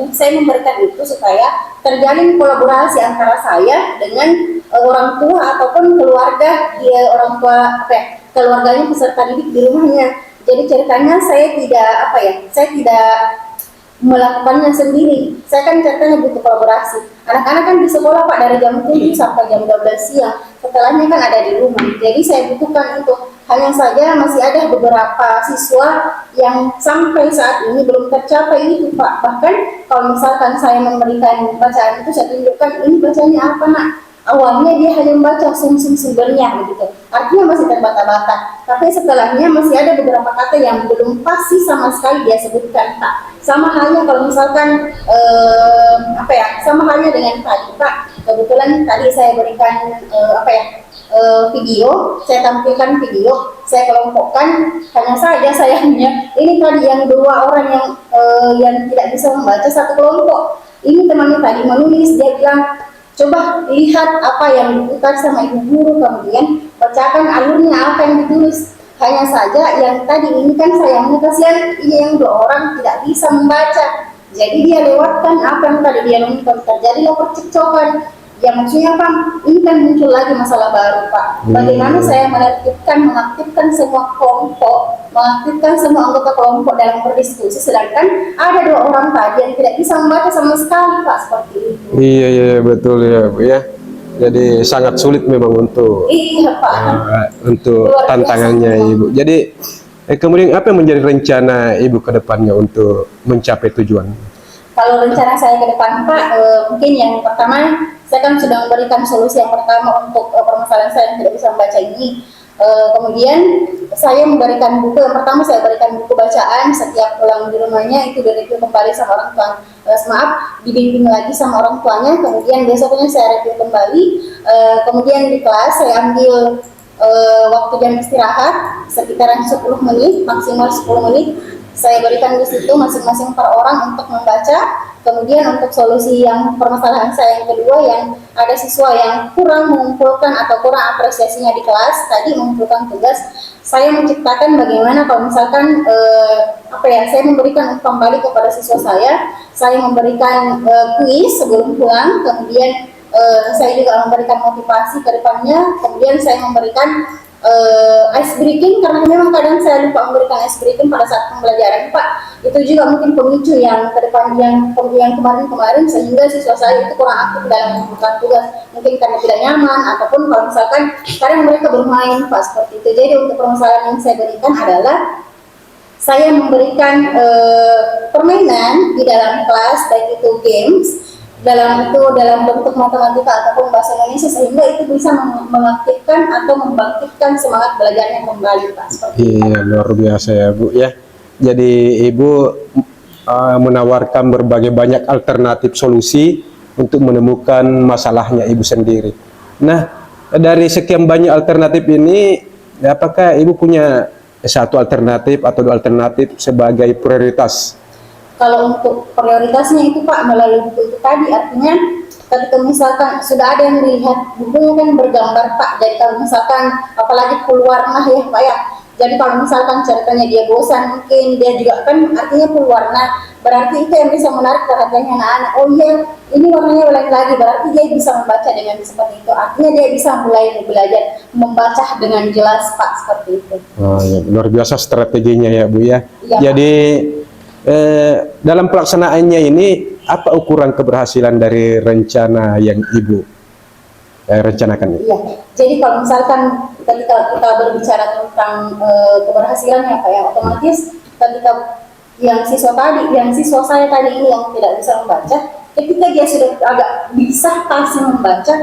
saya memberikan itu supaya terjalin kolaborasi antara saya dengan orang tua ataupun keluarga orang tua keluarganya peserta didik di rumahnya. Jadi ceritanya saya tidak melakukannya sendiri. Saya kan ceritanya butuh kolaborasi. Anak-anak kan di sekolah Pak dari jam 7 sampai jam 12 siang. Setelahnya kan ada di rumah. Jadi saya butuhkan itu. Hanya saja masih ada beberapa siswa yang sampai saat ini belum tercapai itu Pak. Bahkan kalau misalkan saya memberikan bacaan itu, saya tunjukkan ini bacanya apa nak, awalnya dia hanya membaca sum-sum sumbernya begitu, artinya masih terbata-bata. Tapi setelahnya masih ada beberapa kata yang belum pasti sama sekali dia sebutkan, Pak. Sama halnya kalau misalkan sama halnya dengan tadi, Pak. Kebetulan tadi saya berikan video, saya tampilkan video, saya kelompokkan. Hanya saja sayangnya ini tadi yang dua orang yang tidak bisa membaca satu kelompok. Ini temannya tadi menulis, dia bilang, coba lihat apa yang diputar sama ibu guru, kemudian bacakan alurnya apa yang ditulis. Hanya saja yang tadi ini kan sayangnya kasihan, ini yang dua orang tidak bisa membaca. Jadi dia lewatkan apa yang tadi dia nonton, terjadilah percekcokan. Ya maksudnya Pak, ini kan muncul lagi masalah baru Pak. Bagaimana saya mengaktifkan semua kelompok, mengaktifkan semua anggota kelompok dalam berdiskusi, sedangkan ada dua orang tadi yang tidak bisa membaca sama sekali Pak, seperti itu. Iya betul ya Bu ya. Jadi sangat sulit memang untuk untuk tantangannya Ibu. Jadi kemudian apa yang menjadi rencana Ibu ke depannya untuk mencapai tujuan? Kalau rencana saya ke depan Pak, mungkin yang pertama, saya kan sudah memberikan solusi yang pertama untuk permasalahan saya yang tidak bisa membaca ini. Kemudian saya memberikan buku, yang pertama saya berikan buku bacaan setiap pulang di rumahnya, itu direview kembali sama orang tua, dibimbing lagi sama orang tuanya, kemudian besoknya saya review kembali. Kemudian di kelas saya ambil waktu jam istirahat sekitaran 10 menit, maksimal 10 menit. Saya berikan di situ masing-masing per orang untuk membaca. Kemudian untuk solusi yang permasalahan saya yang kedua, yang ada siswa yang kurang mengumpulkan atau kurang apresiasinya di kelas, tadi mengumpulkan tugas, saya menciptakan bagaimana kalau misalkan saya memberikan kembali kepada siswa saya memberikan kuis sebelum pulang, kemudian saya juga memberikan motivasi ke depannya, kemudian saya memberikan ice breaking, karena memang kadang saya lupa memberikan ice breaking pada saat pembelajaran Pak. Itu juga mungkin pemicu yang ke depan yang kemarin sehingga siswa saya itu kurang aktif dalam mengumpulkan tugas, mungkin karena tidak nyaman ataupun kalau misalkan kadang mereka bermain Pak, seperti itu. Jadi untuk permasalahan yang saya berikan adalah saya memberikan permainan di dalam kelas, baik itu games dalam bentuk matematika ataupun bahasa Indonesia, sehingga itu bisa mengaktifkan atau membangkitkan semangat belajarnya kembali Pak. Iya luar biasa ya Bu ya. Jadi Ibu menawarkan berbagai banyak alternatif solusi untuk menemukan masalahnya Ibu sendiri. Nah dari sekian banyak alternatif ini, apakah Ibu punya satu alternatif atau dua alternatif sebagai prioritas? Kalau untuk prioritasnya itu Pak, melalui buku itu tadi, artinya ketika misalkan sudah ada yang dilihat bukunya kan bergambar Pak, jadi kalau misalkan apalagi full warna ya Pak ya, jadi kalau misalkan ceritanya dia bosan, mungkin dia juga kan artinya full warna, berarti itu yang bisa menarik perhatiannya anak-anak. Oh iya, ini warnanya lain lagi, berarti dia bisa membaca dengan seperti itu, artinya dia bisa mulai belajar membaca dengan jelas Pak, seperti itu. Oh ya, luar biasa strateginya ya Bu ya. Ya, jadi dalam pelaksanaannya ini apa ukuran keberhasilan dari rencana yang Ibu rencanakan? Iya, jadi kalau misalkan ketika kita berbicara tentang keberhasilan ya Pak ya, otomatis ketika yang siswa saya tadi ini yang tidak bisa membaca, ketika dia sudah agak bisa pasti membaca,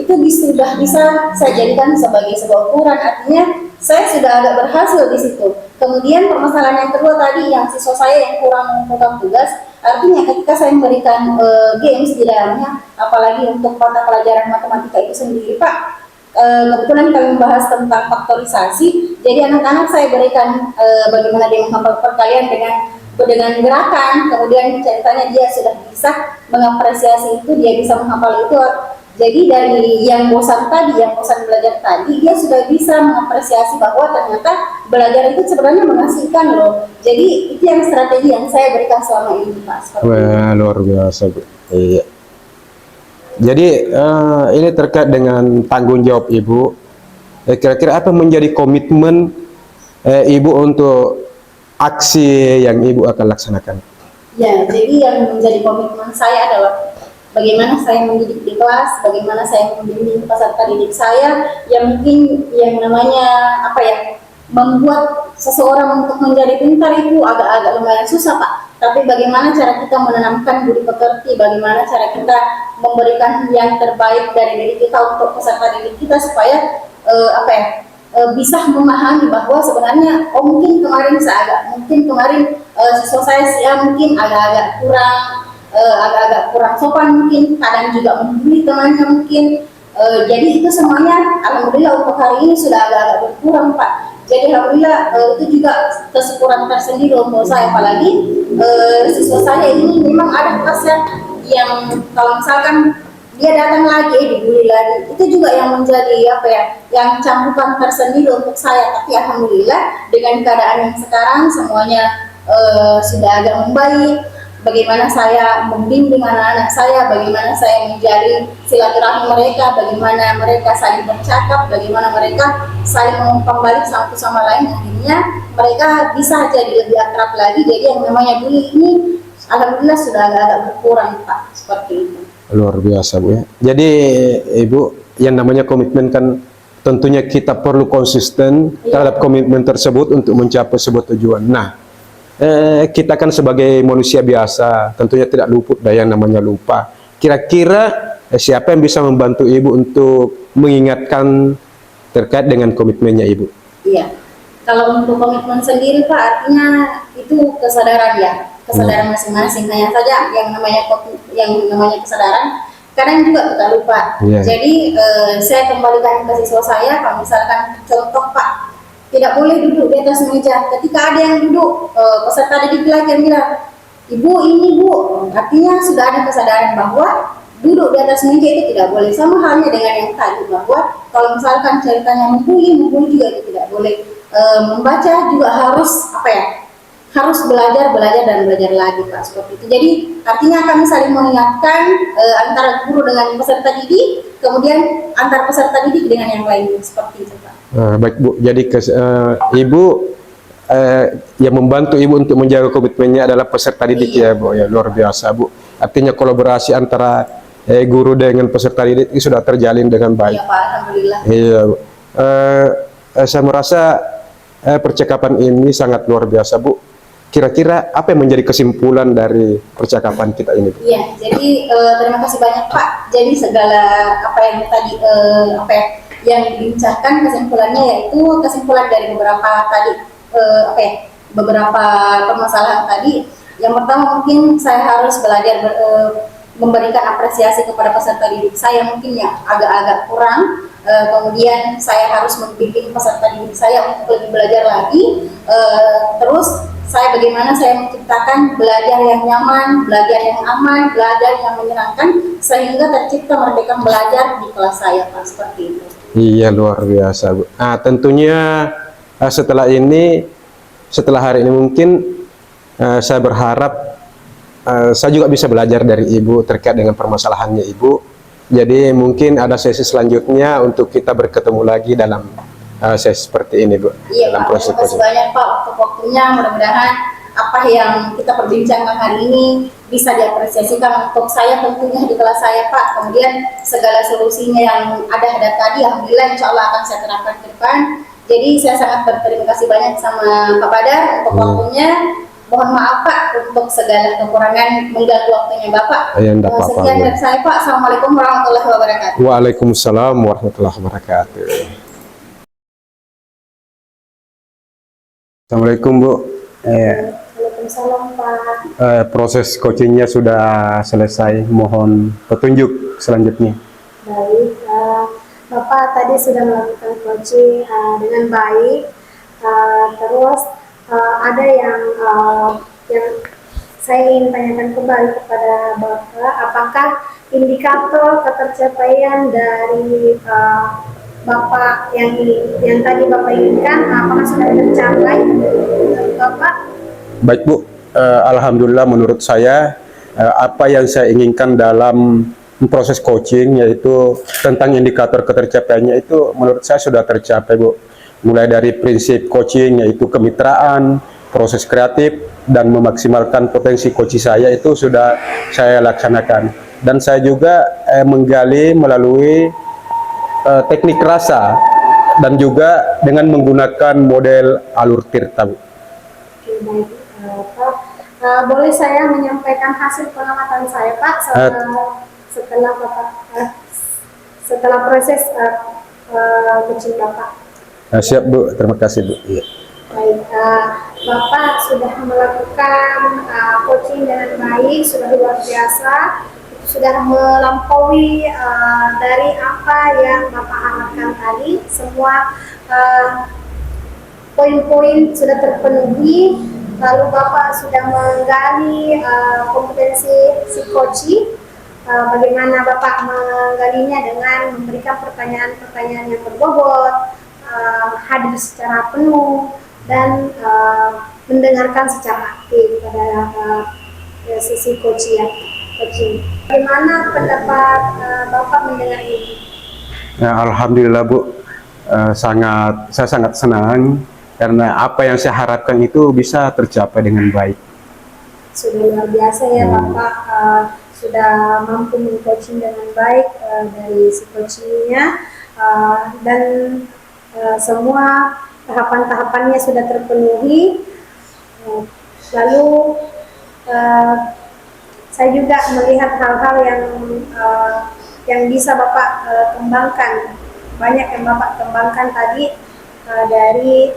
itu sudah bisa saya jadikan sebagai sebuah ukuran, artinya saya sudah agak berhasil di situ. Kemudian permasalahan yang kedua tadi, yang siswa saya yang kurang mengumpulkan tugas, artinya ketika saya memberikan games di dalamnya, apalagi untuk mata pelajaran matematika itu sendiri Pak, kebetulan kami membahas tentang faktorisasi, jadi anak-anak saya berikan bagaimana dia menghafal perkalian dengan gerakan, kemudian ceritanya dia sudah bisa mengapresiasi itu, dia bisa menghafal itu. Jadi dari yang bosan belajar tadi, dia sudah bisa mengapresiasi bahwa ternyata belajar itu sebenarnya mengasihkan loh. Jadi itu yang strategi yang saya berikan selama ini Pak. Wah luar biasa Bu. Iya. Jadi ini terkait dengan tanggung jawab Ibu. Kira-kira apa menjadi komitmen Ibu untuk aksi yang Ibu akan laksanakan? Ya, jadi yang menjadi komitmen saya adalah bagaimana saya mendidik di kelas, bagaimana saya membimbing peserta didik saya, yang mungkin yang namanya membuat seseorang untuk menjadi pintar itu agak-agak lumayan susah Pak. tapi bagaimana cara kita menanamkan budi pekerti, bagaimana cara kita memberikan yang terbaik dari diri kita untuk peserta didik kita supaya bisa memahami bahwa sebenarnya mungkin kemarin siswa saya mungkin agak-agak kurang sopan, mungkin kadang juga membuli temannya mungkin. Jadi itu semuanya alhamdulillah untuk hari ini sudah agak-agak berkurang Pak. Jadi alhamdulillah itu juga kesyukuran tersendiri untuk saya, apalagi siswa saya ini memang ada kelasnya yang kalau misalkan dia datang lagi dibully lagi, itu juga yang menjadi yang cambukan tersendiri untuk saya. Tapi alhamdulillah dengan keadaan yang sekarang semuanya sudah agak membaik. Bagaimana saya membimbing anak-anak saya, bagaimana saya menjadi silaturahmi mereka, bagaimana mereka saling bercakap, bagaimana mereka saling mengumpan balik satu sama lain, akhirnya mereka bisa jadi lebih akrab lagi. Jadi yang namanya bully ini alhamdulillah sudah agak-agak berkurang Pak, seperti itu. Luar biasa Bu ya. Jadi Ibu, yang namanya komitmen kan tentunya kita perlu konsisten terhadap komitmen tersebut untuk mencapai sebuah tujuan. Nah, kita kan sebagai manusia biasa tentunya tidak luput dari yang namanya lupa. Kira-kira siapa yang bisa membantu Ibu untuk mengingatkan terkait dengan komitmennya Ibu? Iya, kalau untuk komitmen sendiri Pak, artinya itu kesadaran kesadaran masing-masing. Hanya saja yang namanya kesadaran kadang juga kita lupa. Jadi saya kembalikan ke siswa saya, kalau misalkan contoh Pak, tidak boleh duduk di atas meja. Ketika ada yang duduk, peserta didik lagi yang bilang, "Ibu, ini Bu." Artinya sudah ada kesadaran bahwa duduk di atas meja itu tidak boleh. Sama halnya dengan yang tadi, bahwa kalau misalkan ceritanya membuli juga itu tidak boleh. Membaca juga harus harus belajar dan belajar lagi Pak, seperti itu. Jadi artinya kami saling mengingatkan antara guru dengan peserta didik, kemudian antar peserta didik dengan yang lainnya, seperti itu Pak. Baik Bu, jadi Ibu yang membantu Ibu untuk menjaga komitmennya adalah peserta didik ya Bu ya, luar biasa Bu. Artinya kolaborasi antara guru dengan peserta didik itu sudah terjalin dengan baik. Iya Pak, alhamdulillah. Iya Bu. Saya merasa percakapan ini sangat luar biasa Bu. Kira-kira apa yang menjadi kesimpulan dari percakapan kita ini Bu? Iya, jadi terima kasih banyak Pak. Jadi segala apa yang tadi yang dibincangkan kesimpulannya yaitu kesimpulan dari beberapa tadi beberapa permasalahan tadi. Yang pertama mungkin saya harus belajar memberikan apresiasi kepada peserta didik saya mungkin yang agak-agak kurang. Kemudian saya harus membimbing peserta didik saya untuk lebih belajar lagi. Terus bagaimana saya menciptakan belajar yang nyaman, belajar yang aman, belajar yang menyenangkan sehingga tercipta merdeka belajar di kelas saya Pak, seperti itu. Iya, luar biasa Bu. Nah, tentunya setelah hari ini mungkin saya berharap saya juga bisa belajar dari Ibu terkait dengan permasalahannya Ibu. Jadi mungkin ada sesi selanjutnya untuk kita bertemu lagi dalam sesi seperti ini Bu. Iya Pak, terima kasih banyak Pak untuk waktunya. Mudah-mudahan apa yang kita perbincangkan hari ini bisa diapresiasikan untuk saya tentunya di kelas saya Pak. Kemudian segala solusinya yang ada tadi alhamdulillah insya Allah akan saya terapkan ke depan. Jadi saya sangat berterima kasih banyak sama Pak Badar untuk waktunya. Mohon maaf Pak untuk segala kekurangan mengganggu waktunya Bapak. Sekian dari saya Pak. Assalamualaikum warahmatullahi wabarakatuh. Waalaikumsalam warahmatullahi wabarakatuh. Assalamualaikum Bu. Waalaikumsalam Pak. Proses coachingnya sudah selesai. Mohon petunjuk selanjutnya. Baik, Bapak tadi sudah melakukan coaching dengan baik. Terus ada yang saya ingin tanyakan kembali kepada Bapak, apakah indikator ketercapaian dari Bapak yang tadi Bapak inginkan, apakah sudah tercapai Bapak? Baik Bu, alhamdulillah menurut saya apa yang saya inginkan dalam proses coaching yaitu tentang indikator ketercapaiannya itu menurut saya sudah tercapai Bu. Mulai dari prinsip coaching yaitu kemitraan, proses kreatif, dan memaksimalkan potensi coaching saya itu sudah saya laksanakan. Dan saya juga menggali melalui teknik rasa dan juga dengan menggunakan model alur tirta. Oke, baik Pak. Boleh saya menyampaikan hasil pengamatan saya, Pak, setelah Bapak setelah proses coaching Bapak. Siap Bu, terima kasih Bu. Iya. Baik, Bapak sudah melakukan coaching dengan baik, sudah luar biasa, sudah melampaui dari apa yang Bapak harapkan tadi. Semua poin-poin sudah terpenuhi, lalu Bapak sudah menggali kompetensi si coaching. Bagaimana Bapak menggalinya dengan memberikan pertanyaan-pertanyaan yang berbobot, hadir secara penuh, dan mendengarkan secara aktif pada sisi coaching. Bagaimana pendapat Bapak mendengar ini? Ya, Alhamdulillah Bu, saya sangat senang karena apa yang saya harapkan itu bisa tercapai dengan baik. Sudah luar biasa ya Bapak, sudah mampu meng-coaching dengan baik dari si coachingnya, dan semua tahapan-tahapannya sudah terpenuhi. Lalu saya juga melihat hal-hal yang bisa Bapak kembangkan. Banyak yang Bapak kembangkan tadi dari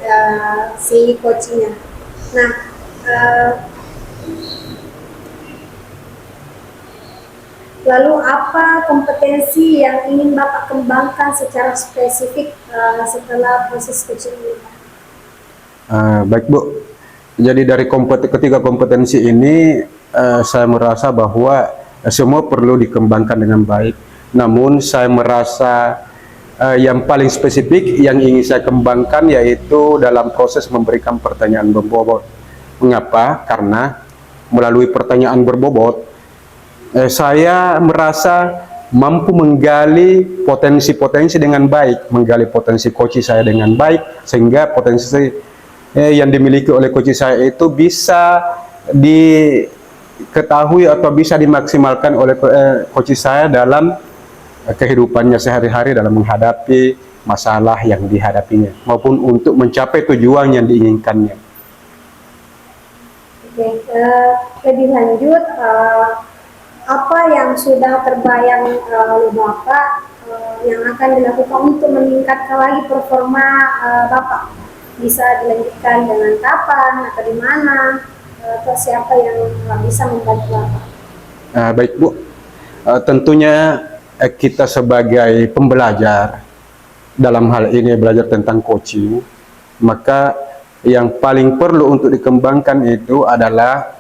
si coachingnya. Nah, lalu apa kompetensi yang ingin Bapak kembangkan secara spesifik setelah proses coaching ini? Baik Bu, jadi dari ketiga kompetensi ini saya merasa bahwa semua perlu dikembangkan dengan baik. Namun saya merasa yang paling spesifik yang ingin saya kembangkan yaitu dalam proses memberikan pertanyaan berbobot. Mengapa? Karena melalui pertanyaan berbobot saya merasa mampu menggali potensi-potensi dengan baik, menggali potensi coach saya dengan baik, sehingga potensi yang dimiliki oleh coach saya itu bisa diketahui atau bisa dimaksimalkan oleh coach saya dalam kehidupannya sehari-hari dalam menghadapi masalah yang dihadapinya maupun untuk mencapai tujuan yang diinginkannya. Oke, lebih lanjut, apa yang sudah terbayang oleh Bapak yang akan dilakukan untuk meningkatkan lagi performa Bapak? Bisa dilanjutkan dengan kapan atau di mana, atau siapa yang bisa membantu Bapak? Baik Bu, tentunya kita sebagai pembelajar dalam hal ini belajar tentang coaching, maka yang paling perlu untuk dikembangkan itu adalah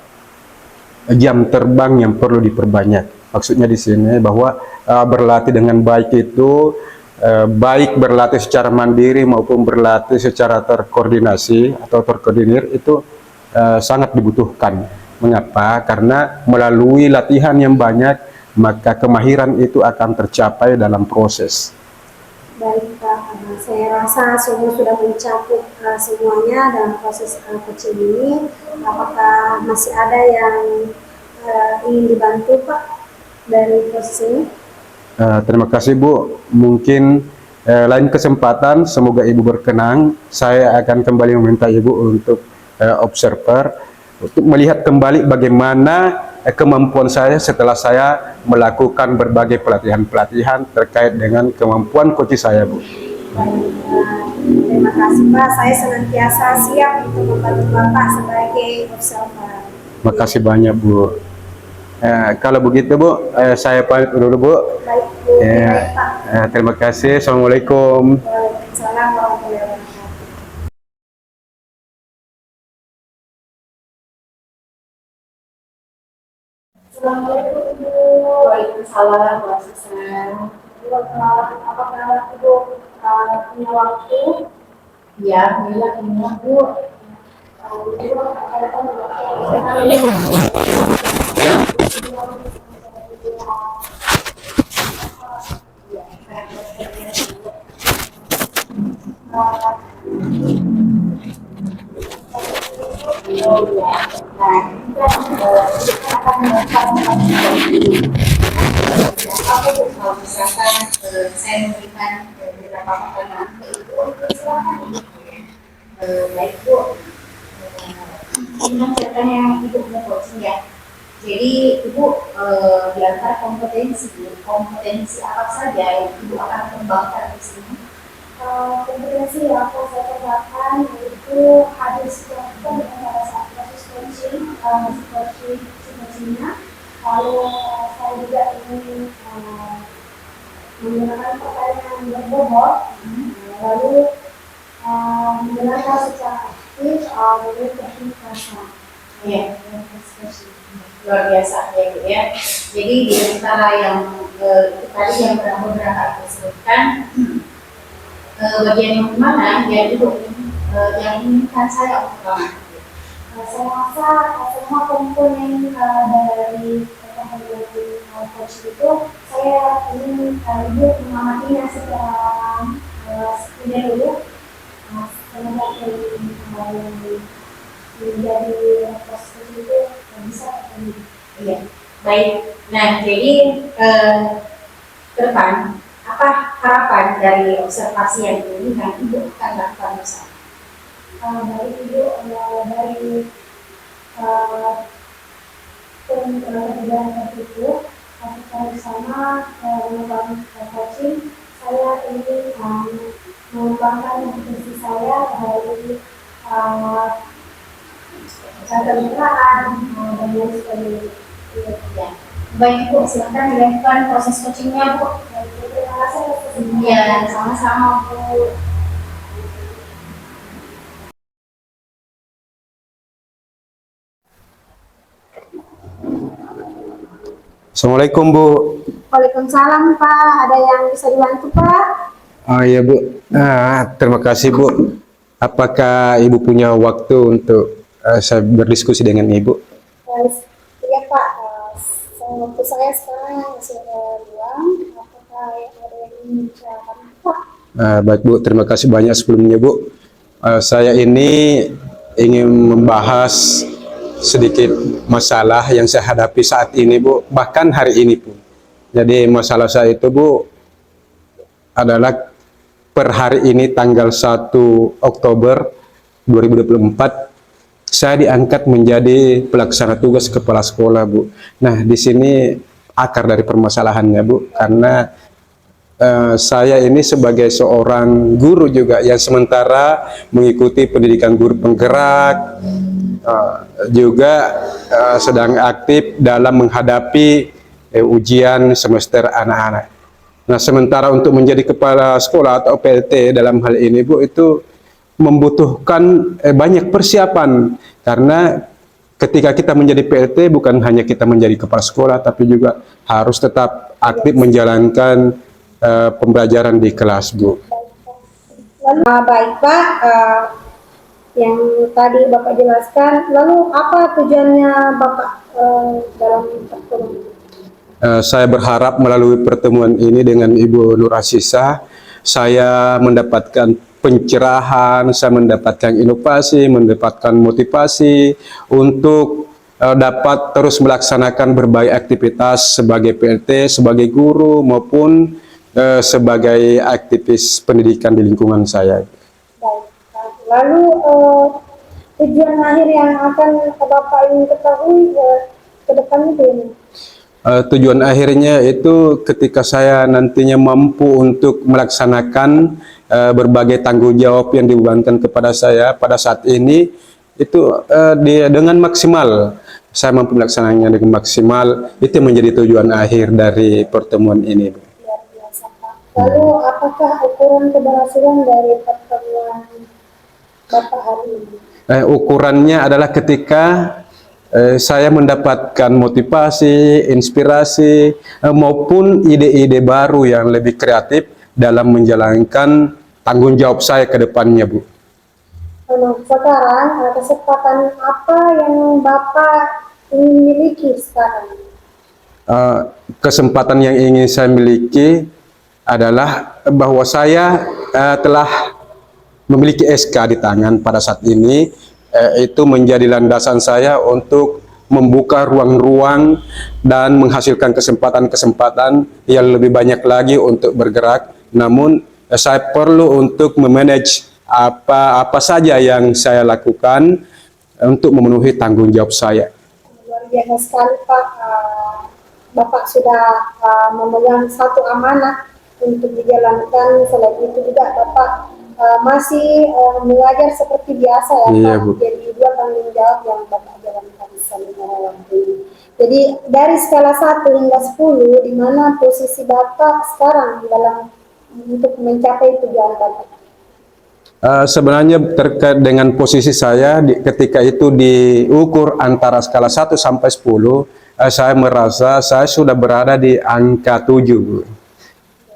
jam terbang yang perlu diperbanyak. Maksudnya di sini bahwa berlatih dengan baik itu baik berlatih secara mandiri maupun berlatih secara terkoordinasi atau terkoordinir itu sangat dibutuhkan. Mengapa? Karena melalui latihan yang banyak maka kemahiran itu akan tercapai dalam proses. Baik Pak, saya rasa semua sudah mencakup semuanya dalam proses coaching ini. Apakah masih ada yang ingin dibantu Pak dari proses ini? Terima kasih Bu. Mungkin lain kesempatan, semoga Ibu berkenan, saya akan kembali meminta Ibu untuk observer, untuk melihat kembali bagaimana kemampuan saya setelah saya melakukan berbagai pelatihan-pelatihan terkait dengan kemampuan coach saya Bu. Baik, terima kasih Pak, saya senantiasa siap untuk membantu Bapak sebagai observer. Terima kasih banyak Bu. Kalau begitu Bu, saya pamit dulu Bu. Baik Bu, baik Pak. Terima kasih. Assalamualaikum. Waalaikumsalam warahmatullahi wabarakatuh. Assalamualaikum Ibu. Waalaikumsalam warahmatullahi wabarakatuh. Apakah Ibu punya waktu? Ya, alhamdulillah punya Bu. Saya memberikan beberapa pertanyaan ke Ibu. Baik Bu, gimana ceritanya Ibu punya coach? Ya. Jadi Ibu di antara kompetensi apa saja yang Ibu akan kembangkan di sini? Kompetensi yang akan saya kembangkan yaitu hadir situasi pada saat proses coachingnya. Lalu saya juga ingin menggunakan pertanyaan yang berbobot, lalu menggunakan secara aktif menurut keikhlasan. Iya, luar biasa ya Bu ya. Jadi di antara yang itu tadi yang beberapa aku sebutkan, bagian yang mana yang Ibu yang inginkan saya untuk Saya rasa semua komponen dari teknologi coach itu saya ingin ibu mengamatinya secara dulu, kemudian yang menjadi proses itu bisa terjadi. Iya, baik. Nah, jadi ke depan apa harapan dari observasi yang ini yang Ibu akan lakukan bersama? Dari ibu dari pekerjaan itu kita bersama melakukan coaching. Saya ingin mengembangkan kompetensi saya dari kemitraan dan lain sebagainya. Baik Bu, silakan dilakukan proses coachingnya Bu. Terima kasih. Ya, sama-sama Bu. Assalamualaikum Bu. Waalaikumsalam Pak, ada yang bisa dibantu Pak? Oh iya Bu. Terima kasih Bu. Apakah Ibu punya waktu untuk saya berdiskusi dengan Ibu? Iya Pak, waktu saya sekarang masih ada luang. Apakah ada yang ingin dibicarakan Pak? Baik Bu, terima kasih banyak sebelumnya Bu. Saya ini ingin membahas sedikit masalah yang saya hadapi saat ini Bu, bahkan hari ini pun. Jadi masalah saya itu Bu adalah per hari ini tanggal 1 Oktober 2024 saya diangkat menjadi pelaksana tugas kepala sekolah Bu. Nah di sini akar dari permasalahannya Bu, karena saya ini sebagai seorang guru juga yang sementara mengikuti pendidikan guru penggerak, juga sedang aktif dalam menghadapi ujian semester anak-anak. Nah sementara untuk menjadi kepala sekolah atau PLT dalam hal ini Bu itu membutuhkan banyak persiapan, karena ketika kita menjadi PLT bukan hanya kita menjadi kepala sekolah tapi juga harus tetap aktif menjalankan pembelajaran di kelas Bu. Lalu baik Pak, yang tadi Bapak jelaskan, lalu apa tujuannya Bapak dalam pertemuan ini? Saya berharap melalui pertemuan ini dengan Ibu Nur Asisah, saya mendapatkan pencerahan, saya mendapatkan inovasi, mendapatkan motivasi untuk dapat terus melaksanakan berbagai aktivitas sebagai PLT, sebagai guru maupun sebagai aktivis pendidikan di lingkungan saya. Baik, lalu tujuan akhir yang akan Bapak ingin ketahui ke depan itu ini? Tujuan akhirnya itu ketika saya nantinya mampu untuk melaksanakan berbagai tanggung jawab yang dibebankan kepada saya pada saat ini, itu dengan maksimal saya mampu melaksanakannya dengan maksimal, itu menjadi tujuan akhir dari pertemuan ini. Luar biasa Pak. Lalu apakah ukuran keberhasilan dari pertemuan Bapak hari ini? Ukurannya adalah ketika saya mendapatkan motivasi, inspirasi, maupun ide-ide baru yang lebih kreatif dalam menjalankan tanggung jawab saya ke depannya Bu. Nah, sekarang kesempatan apa yang Bapak ingin miliki sekarang? Kesempatan yang ingin saya miliki adalah bahwa saya telah memiliki SK di tangan pada saat ini. Itu menjadi landasan saya untuk membuka ruang-ruang dan menghasilkan kesempatan-kesempatan yang lebih banyak lagi untuk bergerak. Namun saya perlu untuk memanage apa saja yang saya lakukan untuk memenuhi tanggung jawab saya. Luar biasa sekali Pak, Bapak sudah memegang satu amanah untuk dijalankan. Selain itu juga Bapak masih mengajar seperti biasa ya Iya, Pak. Bu. Jadi dua tanggung jawab yang Bapak jalankan selama waktu ini. Jadi dari skala 1 hingga 10, di mana posisi Bapak sekarang dalam untuk mencapai tujuan Bapak? Sebenarnya terkait dengan posisi saya ketika itu diukur antara skala 1 sampai 10, saya merasa saya sudah berada di angka 7, Bu.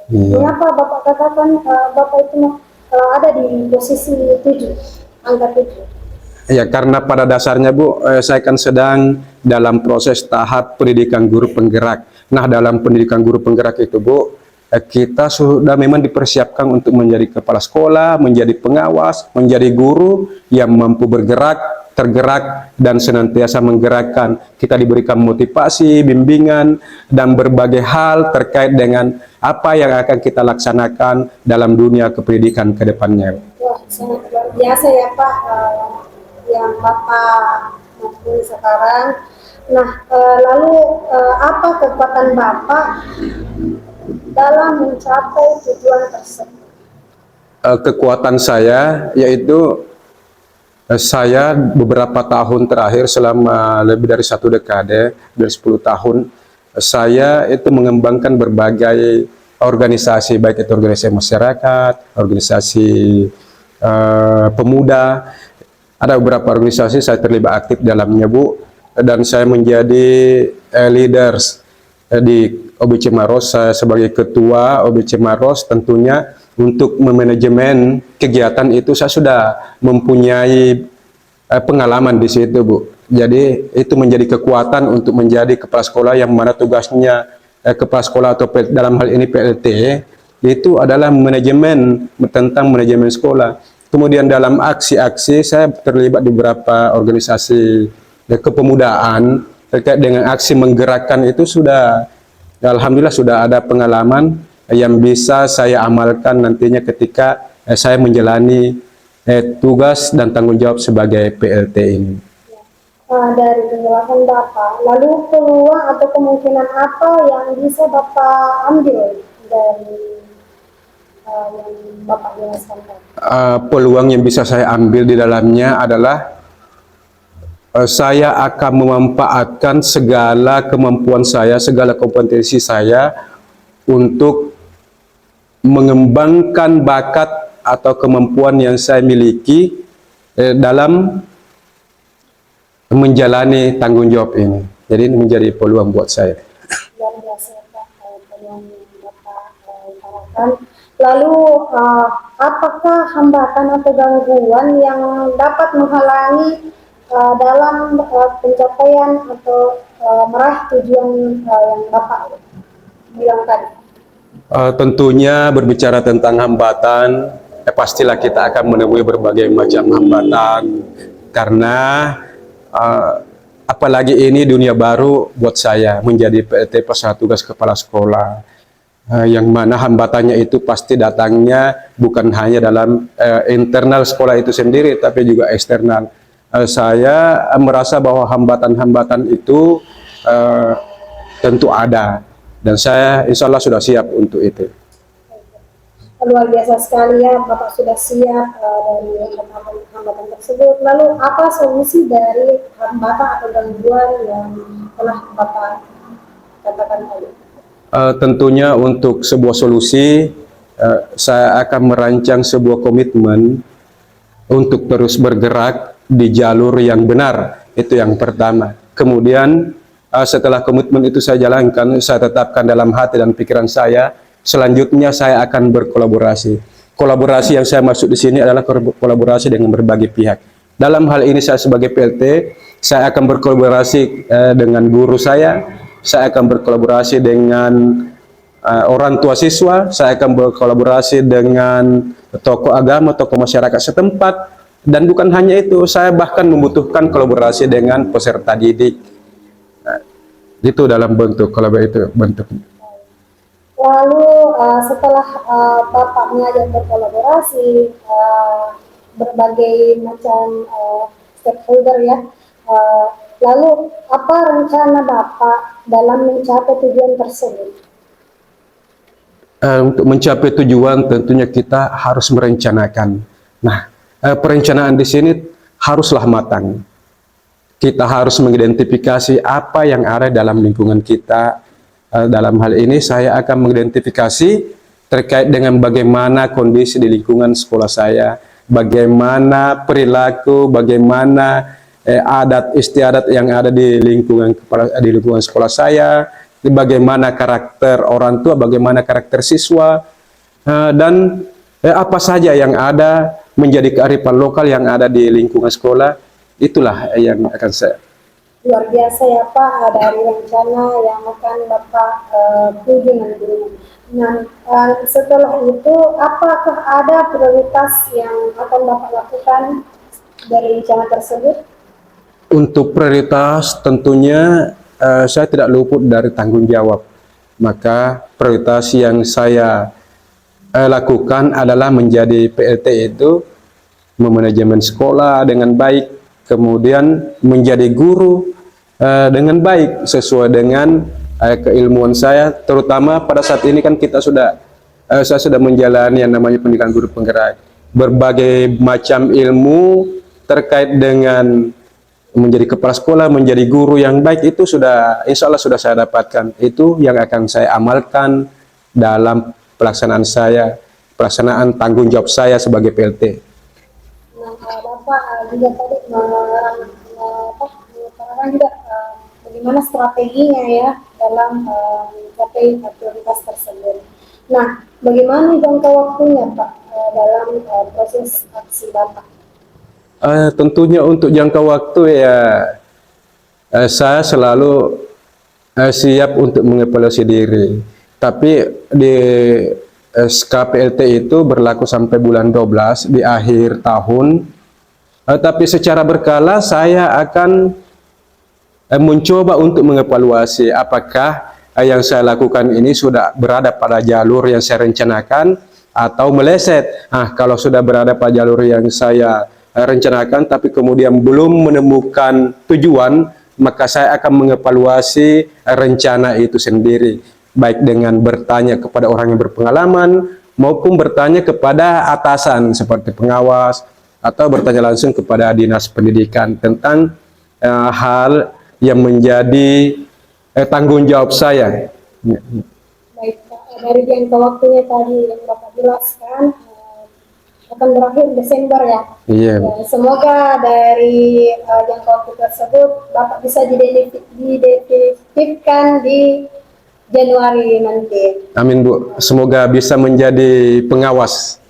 Iya. Mengapa Bapak katakan Bapak itu ada di posisi 7, angka 7? Ya, karena pada dasarnya, Bu, saya kan sedang dalam proses tahap pendidikan guru penggerak. Nah, dalam pendidikan guru penggerak itu, Bu, kita sudah memang dipersiapkan untuk menjadi kepala sekolah, menjadi pengawas, menjadi guru yang mampu bergerak, tergerak, dan senantiasa menggerakkan. Kita diberikan motivasi, bimbingan, dan berbagai hal terkait dengan apa yang akan kita laksanakan dalam dunia kependidikan ke depannya. Wah, sangat luar biasa ya Pak, yang Bapak mampu sekarang. Nah, lalu apa kekuatan Bapak dalam mencapai tujuan tersebut? Kekuatan saya yaitu saya beberapa tahun terakhir, selama lebih dari 1 dekade, dari 10 tahun, saya itu mengembangkan berbagai organisasi, baik itu organisasi masyarakat, organisasi pemuda. Ada beberapa organisasi saya terlibat aktif dalamnya, Bu, dan saya menjadi leaders di OBC Maros. Saya sebagai ketua OBC Maros, tentunya untuk memanajemen kegiatan itu saya sudah mempunyai pengalaman di situ, Bu. Jadi itu menjadi kekuatan untuk menjadi kepala sekolah, yang mana tugasnya kepala sekolah atau dalam hal ini PLT itu adalah manajemen, tentang manajemen sekolah. Kemudian dalam aksi-aksi saya terlibat di beberapa organisasi kepemudaan terkait dengan aksi menggerakkan itu. Sudah, alhamdulillah sudah ada pengalaman yang bisa saya amalkan nantinya ketika saya menjalani tugas dan tanggung jawab sebagai PLT ini. Dari penjelasan Bapak, lalu peluang atau kemungkinan apa yang bisa Bapak ambil dari yang Bapak jelaskan tadi? Peluang yang bisa saya ambil di dalamnya adalah saya akan memanfaatkan segala kemampuan saya, segala kompetensi saya untuk mengembangkan bakat atau kemampuan yang saya miliki dalam menjalani tanggung jawab ini. Jadi ini menjadi peluang buat saya. Luar biasa Pak, peluang yang Bapak utarakan. Lalu apakah hambatan atau gangguan yang dapat menghalangi dalam pencapaian atau meraih tujuan yang Bapak bilang tadi? Tentunya berbicara tentang hambatan, pastilah kita akan menemui berbagai macam hambatan, karena apalagi ini dunia baru buat saya menjadi PLT Pelaksana Tugas Kepala Sekolah, yang mana hambatannya itu pasti datangnya bukan hanya dalam internal sekolah itu sendiri, tapi juga eksternal. Saya merasa bahwa hambatan-hambatan itu tentu ada, dan saya insya Allah sudah siap untuk itu. Luar biasa sekali ya, Bapak sudah siap dari hambatan tersebut. Lalu apa solusi dari hambatan atau gangguan yang telah Bapak katakan tadi? Tentunya untuk sebuah solusi, saya akan merancang sebuah komitmen untuk terus bergerak di jalur yang benar. Itu yang pertama. Kemudian setelah komitmen itu saya jalankan, saya tetapkan dalam hati dan pikiran saya, selanjutnya saya akan berkolaborasi. Kolaborasi yang saya maksud di sini adalah kolaborasi dengan berbagai pihak. Dalam hal ini saya sebagai PLT, saya akan berkolaborasi dengan guru saya akan berkolaborasi dengan orang tua siswa, saya akan berkolaborasi dengan tokoh agama, tokoh masyarakat setempat, dan bukan hanya itu, saya bahkan membutuhkan kolaborasi dengan peserta didik. Itu dalam bentuk bentuknya. Lalu setelah Bapak mengajar berkolaborasi berbagai macam stakeholder ya, Lalu apa rencana Bapak dalam mencapai tujuan tersebut? Untuk mencapai tujuan tentunya kita harus merencanakan. Nah, perencanaan di sini haruslah matang. Kita harus mengidentifikasi apa yang ada dalam lingkungan kita. Dalam hal ini saya akan mengidentifikasi terkait dengan bagaimana kondisi di lingkungan sekolah saya, bagaimana perilaku, bagaimana adat istiadat yang ada di lingkungan sekolah saya, bagaimana karakter orang tua, bagaimana karakter siswa, dan apa saja yang ada menjadi kearifan lokal yang ada di lingkungan sekolah. Itulah yang akan saya. Luar biasa ya Pak, dari rencana yang akan Bapak tuju nanti. Nah, setelah itu apakah ada prioritas yang akan Bapak lakukan dari rencana tersebut? Untuk prioritas tentunya saya tidak luput dari tanggung jawab. Maka prioritas yang saya lakukan adalah menjadi PLT itu memanajemen sekolah dengan baik, kemudian menjadi guru dengan baik sesuai dengan keilmuan saya, terutama pada saat ini kan saya sudah menjalani yang namanya pendidikan guru penggerak. Berbagai macam ilmu terkait dengan menjadi kepala sekolah, menjadi guru yang baik itu sudah, insya Allah sudah saya dapatkan. Itu yang akan saya amalkan dalam pelaksanaan pelaksanaan tanggung jawab saya sebagai PLT. Nah, Bapak juga tadi mengutarakan juga bagaimana strateginya ya dalam mencapai prioritas tersebut. Nah, bagaimana jangka waktunya Pak dalam proses aksi Bapak? Tentunya untuk jangka waktu ya saya selalu siap untuk mengevaluasi diri. Tapi di SKPLT itu berlaku sampai bulan 12 di akhir tahun. Tapi secara berkala saya akan mencoba untuk mengevaluasi apakah yang saya lakukan ini sudah berada pada jalur yang saya rencanakan atau meleset. Kalau sudah berada pada jalur yang saya rencanakan tapi kemudian belum menemukan tujuan, maka saya akan mengevaluasi rencana itu sendiri, baik dengan bertanya kepada orang yang berpengalaman maupun bertanya kepada atasan seperti pengawas atau bertanya langsung kepada dinas pendidikan tentang hal yang menjadi tanggung jawab saya. Baik Pak, dari jangka waktunya tadi yang Bapak jelaskan akan berakhir Desember ya. Iya. Ya, semoga dari jangka waktu tersebut Bapak bisa didefinitifkan di Januari nanti. Amin Bu, semoga bisa menjadi pengawas.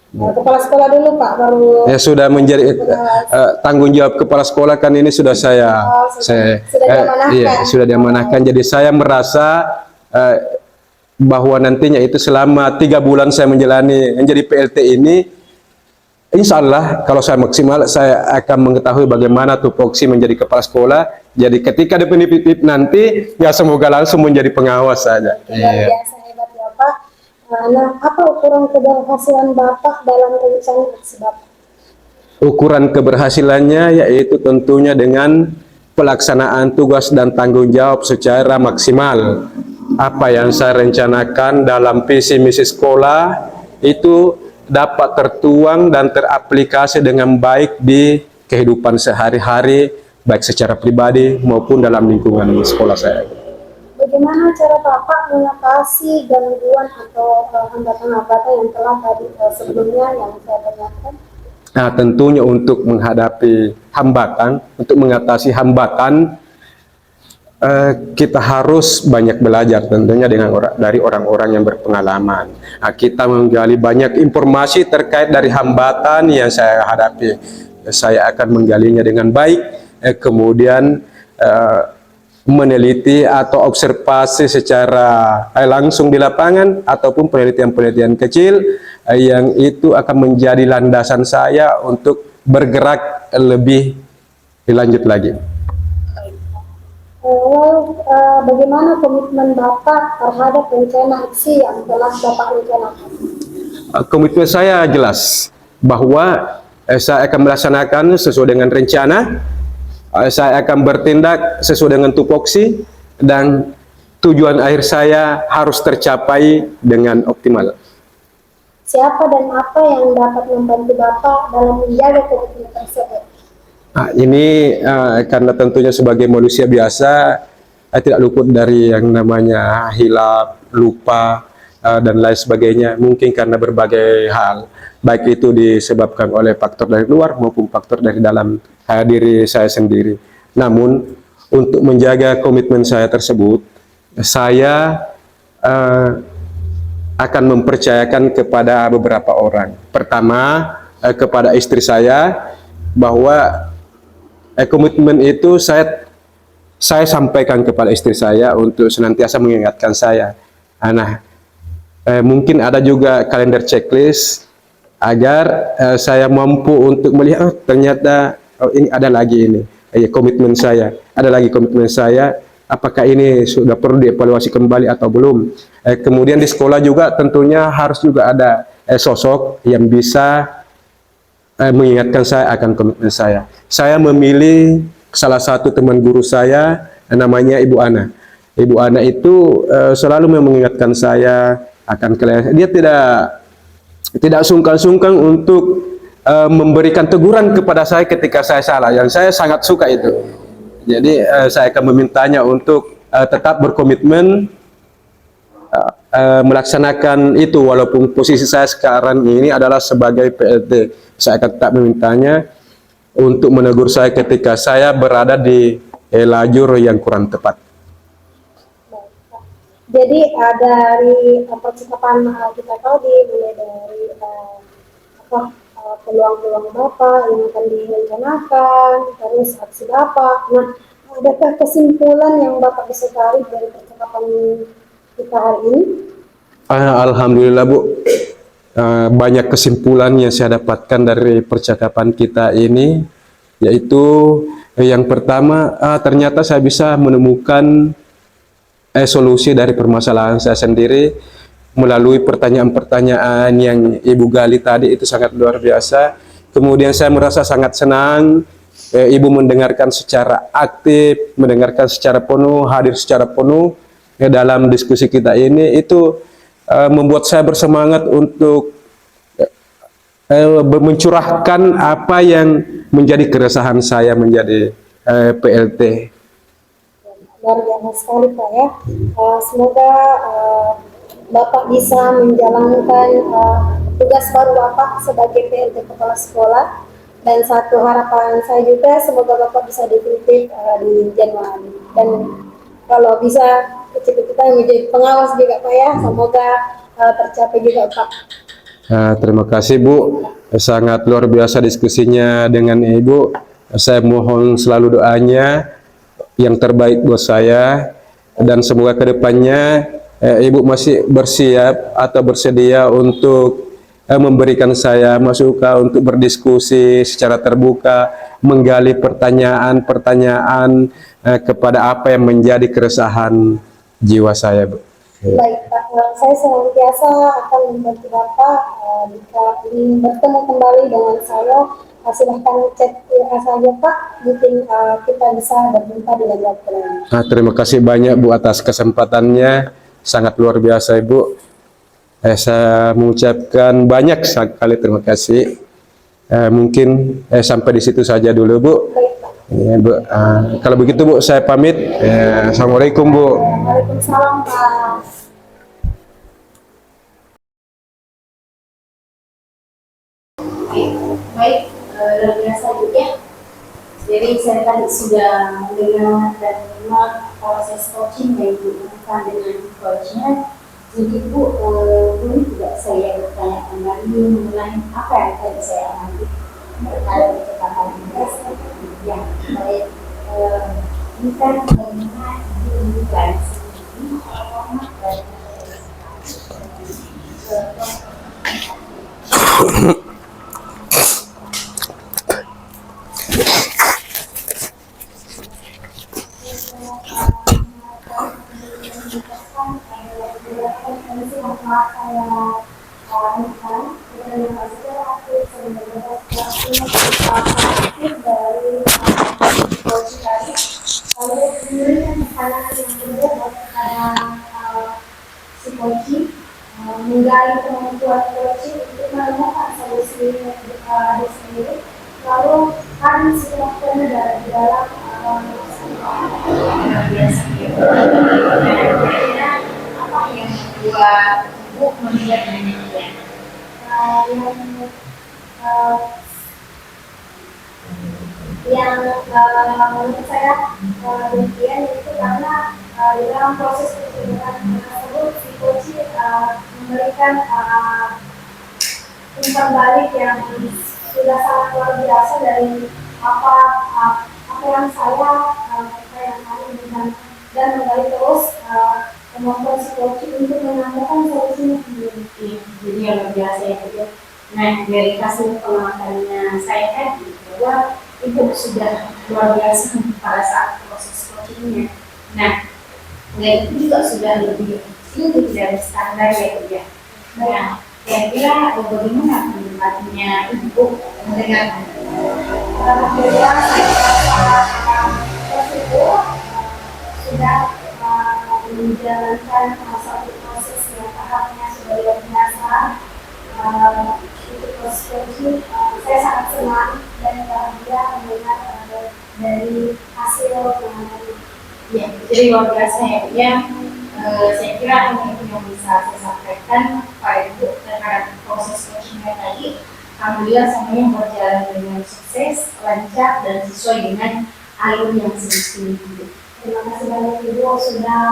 Kepala sekolah dulu Pak, baru Ya sudah menjadi tanggung jawab kepala sekolah kan ini sudah sudah diamanahkan. Jadi saya merasa bahwa nantinya itu selama 3 bulan saya menjalani menjadi PLT ini, insya Allah kalau saya maksimal saya akan mengetahui bagaimana tupoksi menjadi kepala sekolah. Jadi ketika definitif nanti ya semoga langsung menjadi pengawas saja. luar biasa hebat ya Pak. Nah, apa ukuran keberhasilan Bapak dalam rencana aksi Bapak? Ukuran keberhasilannya yaitu tentunya dengan pelaksanaan tugas dan tanggung jawab secara maksimal. Apa yang saya rencanakan dalam visi misi sekolah itu dapat tertuang dan teraplikasi dengan baik di kehidupan sehari-hari, baik secara pribadi maupun dalam lingkungan sekolah saya. Bagaimana cara Bapak mengatasi gangguan atau hambatan-hambatan yang telah tadi sebelumnya yang saya tanyakan? Nah, tentunya untuk menghadapi hambatan, untuk mengatasi hambatan, kita harus banyak belajar tentunya dari orang-orang yang berpengalaman. Kita menggali banyak informasi terkait dari hambatan yang saya hadapi. Saya akan menggalinya dengan baik, kemudian meneliti atau observasi secara langsung di lapangan ataupun penelitian-penelitian kecil yang itu akan menjadi landasan saya untuk bergerak lebih lanjut lagi. Bagaimana komitmen Bapak terhadap rencana aksi yang telah Bapak rencanakan? Komitmen saya jelas bahwa saya akan melaksanakan sesuai dengan rencana saya akan bertindak sesuai dengan tupoksi dan tujuan akhir saya harus tercapai dengan optimal. Siapa dan apa yang dapat membantu Bapak dalam menjaga komitmen tersebut? Nah, ini karena tentunya sebagai manusia biasa tidak luput dari yang namanya hilaf, lupa, dan lain sebagainya. Mungkin karena berbagai hal, baik itu disebabkan oleh faktor dari luar maupun faktor dari dalam diri saya sendiri. Namun untuk menjaga komitmen saya tersebut, saya akan mempercayakan kepada beberapa orang. Pertama, kepada istri saya, bahwa komitmen itu saya sampaikan kepada istri saya untuk senantiasa mengingatkan saya. Nah, mungkin ada juga kalender checklist agar saya mampu untuk melihat, ternyata ini ada lagi ini komitmen saya, ada lagi komitmen saya. Apakah ini sudah perlu dievaluasi kembali atau belum? Kemudian di sekolah juga tentunya harus juga ada sosok yang bisa mengingatkan saya akan komitmen saya. Saya memilih salah satu teman guru saya, namanya Ibu Ana. Ibu Ana itu selalu mengingatkan saya akan kalian. Dia tidak sungkan-sungkan untuk memberikan teguran kepada saya ketika saya salah. Yang saya sangat suka itu. Jadi saya akan memintanya untuk tetap berkomitmen melaksanakan itu, walaupun posisi saya sekarang ini adalah sebagai PLT. Saya akan tetap memintanya untuk menegur saya ketika saya berada di lajur yang kurang tepat. Jadi dari percakapan kita tadi, mulai dari peluang-peluang Bapak yang akan direncanakan, terus aksi Bapak. Nah, adakah kesimpulan yang Bapak bisa tarik dari percakapan kita hari ini? Alhamdulillah Bu, banyak kesimpulan yang saya dapatkan dari percakapan kita ini, yaitu yang pertama, ternyata saya bisa menemukan solusi dari permasalahan saya sendiri melalui pertanyaan-pertanyaan yang Ibu gali tadi. Itu sangat luar biasa. Kemudian saya merasa sangat senang Ibu mendengarkan secara aktif, mendengarkan secara penuh, hadir secara penuh dalam diskusi kita ini. Itu membuat saya bersemangat untuk mencurahkan apa yang menjadi keresahan saya menjadi PLT. Luar biasa sekali Pak ya. Semoga Bapak bisa menjalankan tugas baru Bapak sebagai PLT Kepala Sekolah. Dan satu harapan saya juga, semoga Bapak bisa definitif di Januari. Dan kalau bisa kita menjadi pengawas juga Pak ya, semoga tercapai juga Pak. Terima kasih Bu, sangat luar biasa diskusinya dengan Ibu. Saya mohon selalu doanya yang terbaik buat saya, dan semoga kedepannya Ibu masih bersiap atau bersedia untuk memberikan saya masukan untuk berdiskusi secara terbuka, menggali pertanyaan-pertanyaan kepada apa yang menjadi keresahan jiwa saya, Bu. Baik Pak, saya senantiasa akan membantu Bapak jika ingin bertemu kembali dengan saya. Silahkan chat saja Pak, mungkin kita bisa berjumpa di lain waktu lain. Terima kasih banyak Bu atas kesempatannya, sangat luar biasa Ibu. Saya mengucapkan banyak sekali terima kasih. Mungkin sampai di situ saja dulu Bu. Baik Pak. Ya, Bu. Kalau begitu Bu, saya pamit. Assalamualaikum Bu. Waalaikumsalam Pak. Baik, luar biasa Bu ya. Jadi saya tadi sudah mendengar dan menyimak proses coaching yang dilakukan dengan coachnya. Jadi Bu, boleh tidak saya bertanya kembali mengenai apa yang tadi saya amati terkait kecepatan yang baik. Ini kan mengenai pendidikan sendiri, format dan dari membuat coaching untuk menemukan solusi di sendiri. Lalu kami sudah pernah di dalam biasa kira-kira apa yang membuat ibu membuat demikian? Yang menurut saya demikian itu karena di dalam proses pertunjukan tersebut si coach memberikan umpan balik yang sudah sangat luar biasa dari apa yang saya kami dan menggali terus kemampuan si coach untuk menemukan solusinya sendiri. Jadi yang luar biasa ya Bu. Nah, dari hasil pengamatannya saya tadi bahwa ibu sudah luar biasa pada saat proses coachingnya. Nah, dan itu juga sudah lebih tinggi dari standar ya Bu ya. Nah, kira-kira bagaimana pendapatnya ibu mendengar? Alhamdulillah tersebut sudah menjalankan satu proses yang tahapnya sudah luar biasa. Itu proses coaching saya sangat senang dan bahagia mendengar dari hasil pengamatan. Ya, jadi luar biasa ya Bu ya. Saya kira ini yang bisa saya sampaikan Pak Ibu terhadap proses coachingnya tadi. Alhamdulillah semuanya berjalan dengan sukses, lancar dan sesuai dengan alur yang semestinya. Terima kasih banyak Ibu sudah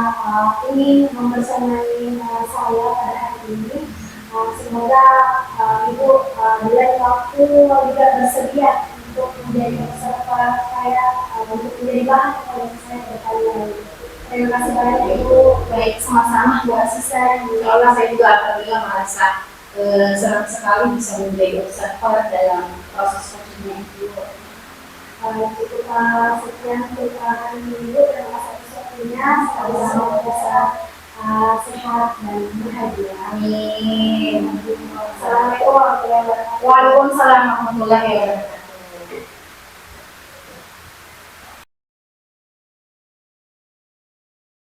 ingin membersamai saya pada hari ini. Semoga Ibu di lain waktu juga bersedia untuk menjadi peserta saya untuk menjadi bahan evaluasi saya berkali-kali. Terima kasih banyak Ibu. Baik, sama-sama Bu Asisten. Insya saya juga alhamdulillah merasa senang sekali bisa menjadi observer dalam proses coachingnya Ibu. Cukup sekian keterangan Ibu. Terima kasih waktunya. Sama-sama bisa sehat dan bahagia. Amin. Assalamualaikum warahmatullahi wabarakatuh. Waalaikumsalam warahmatullahi wabarakatuh.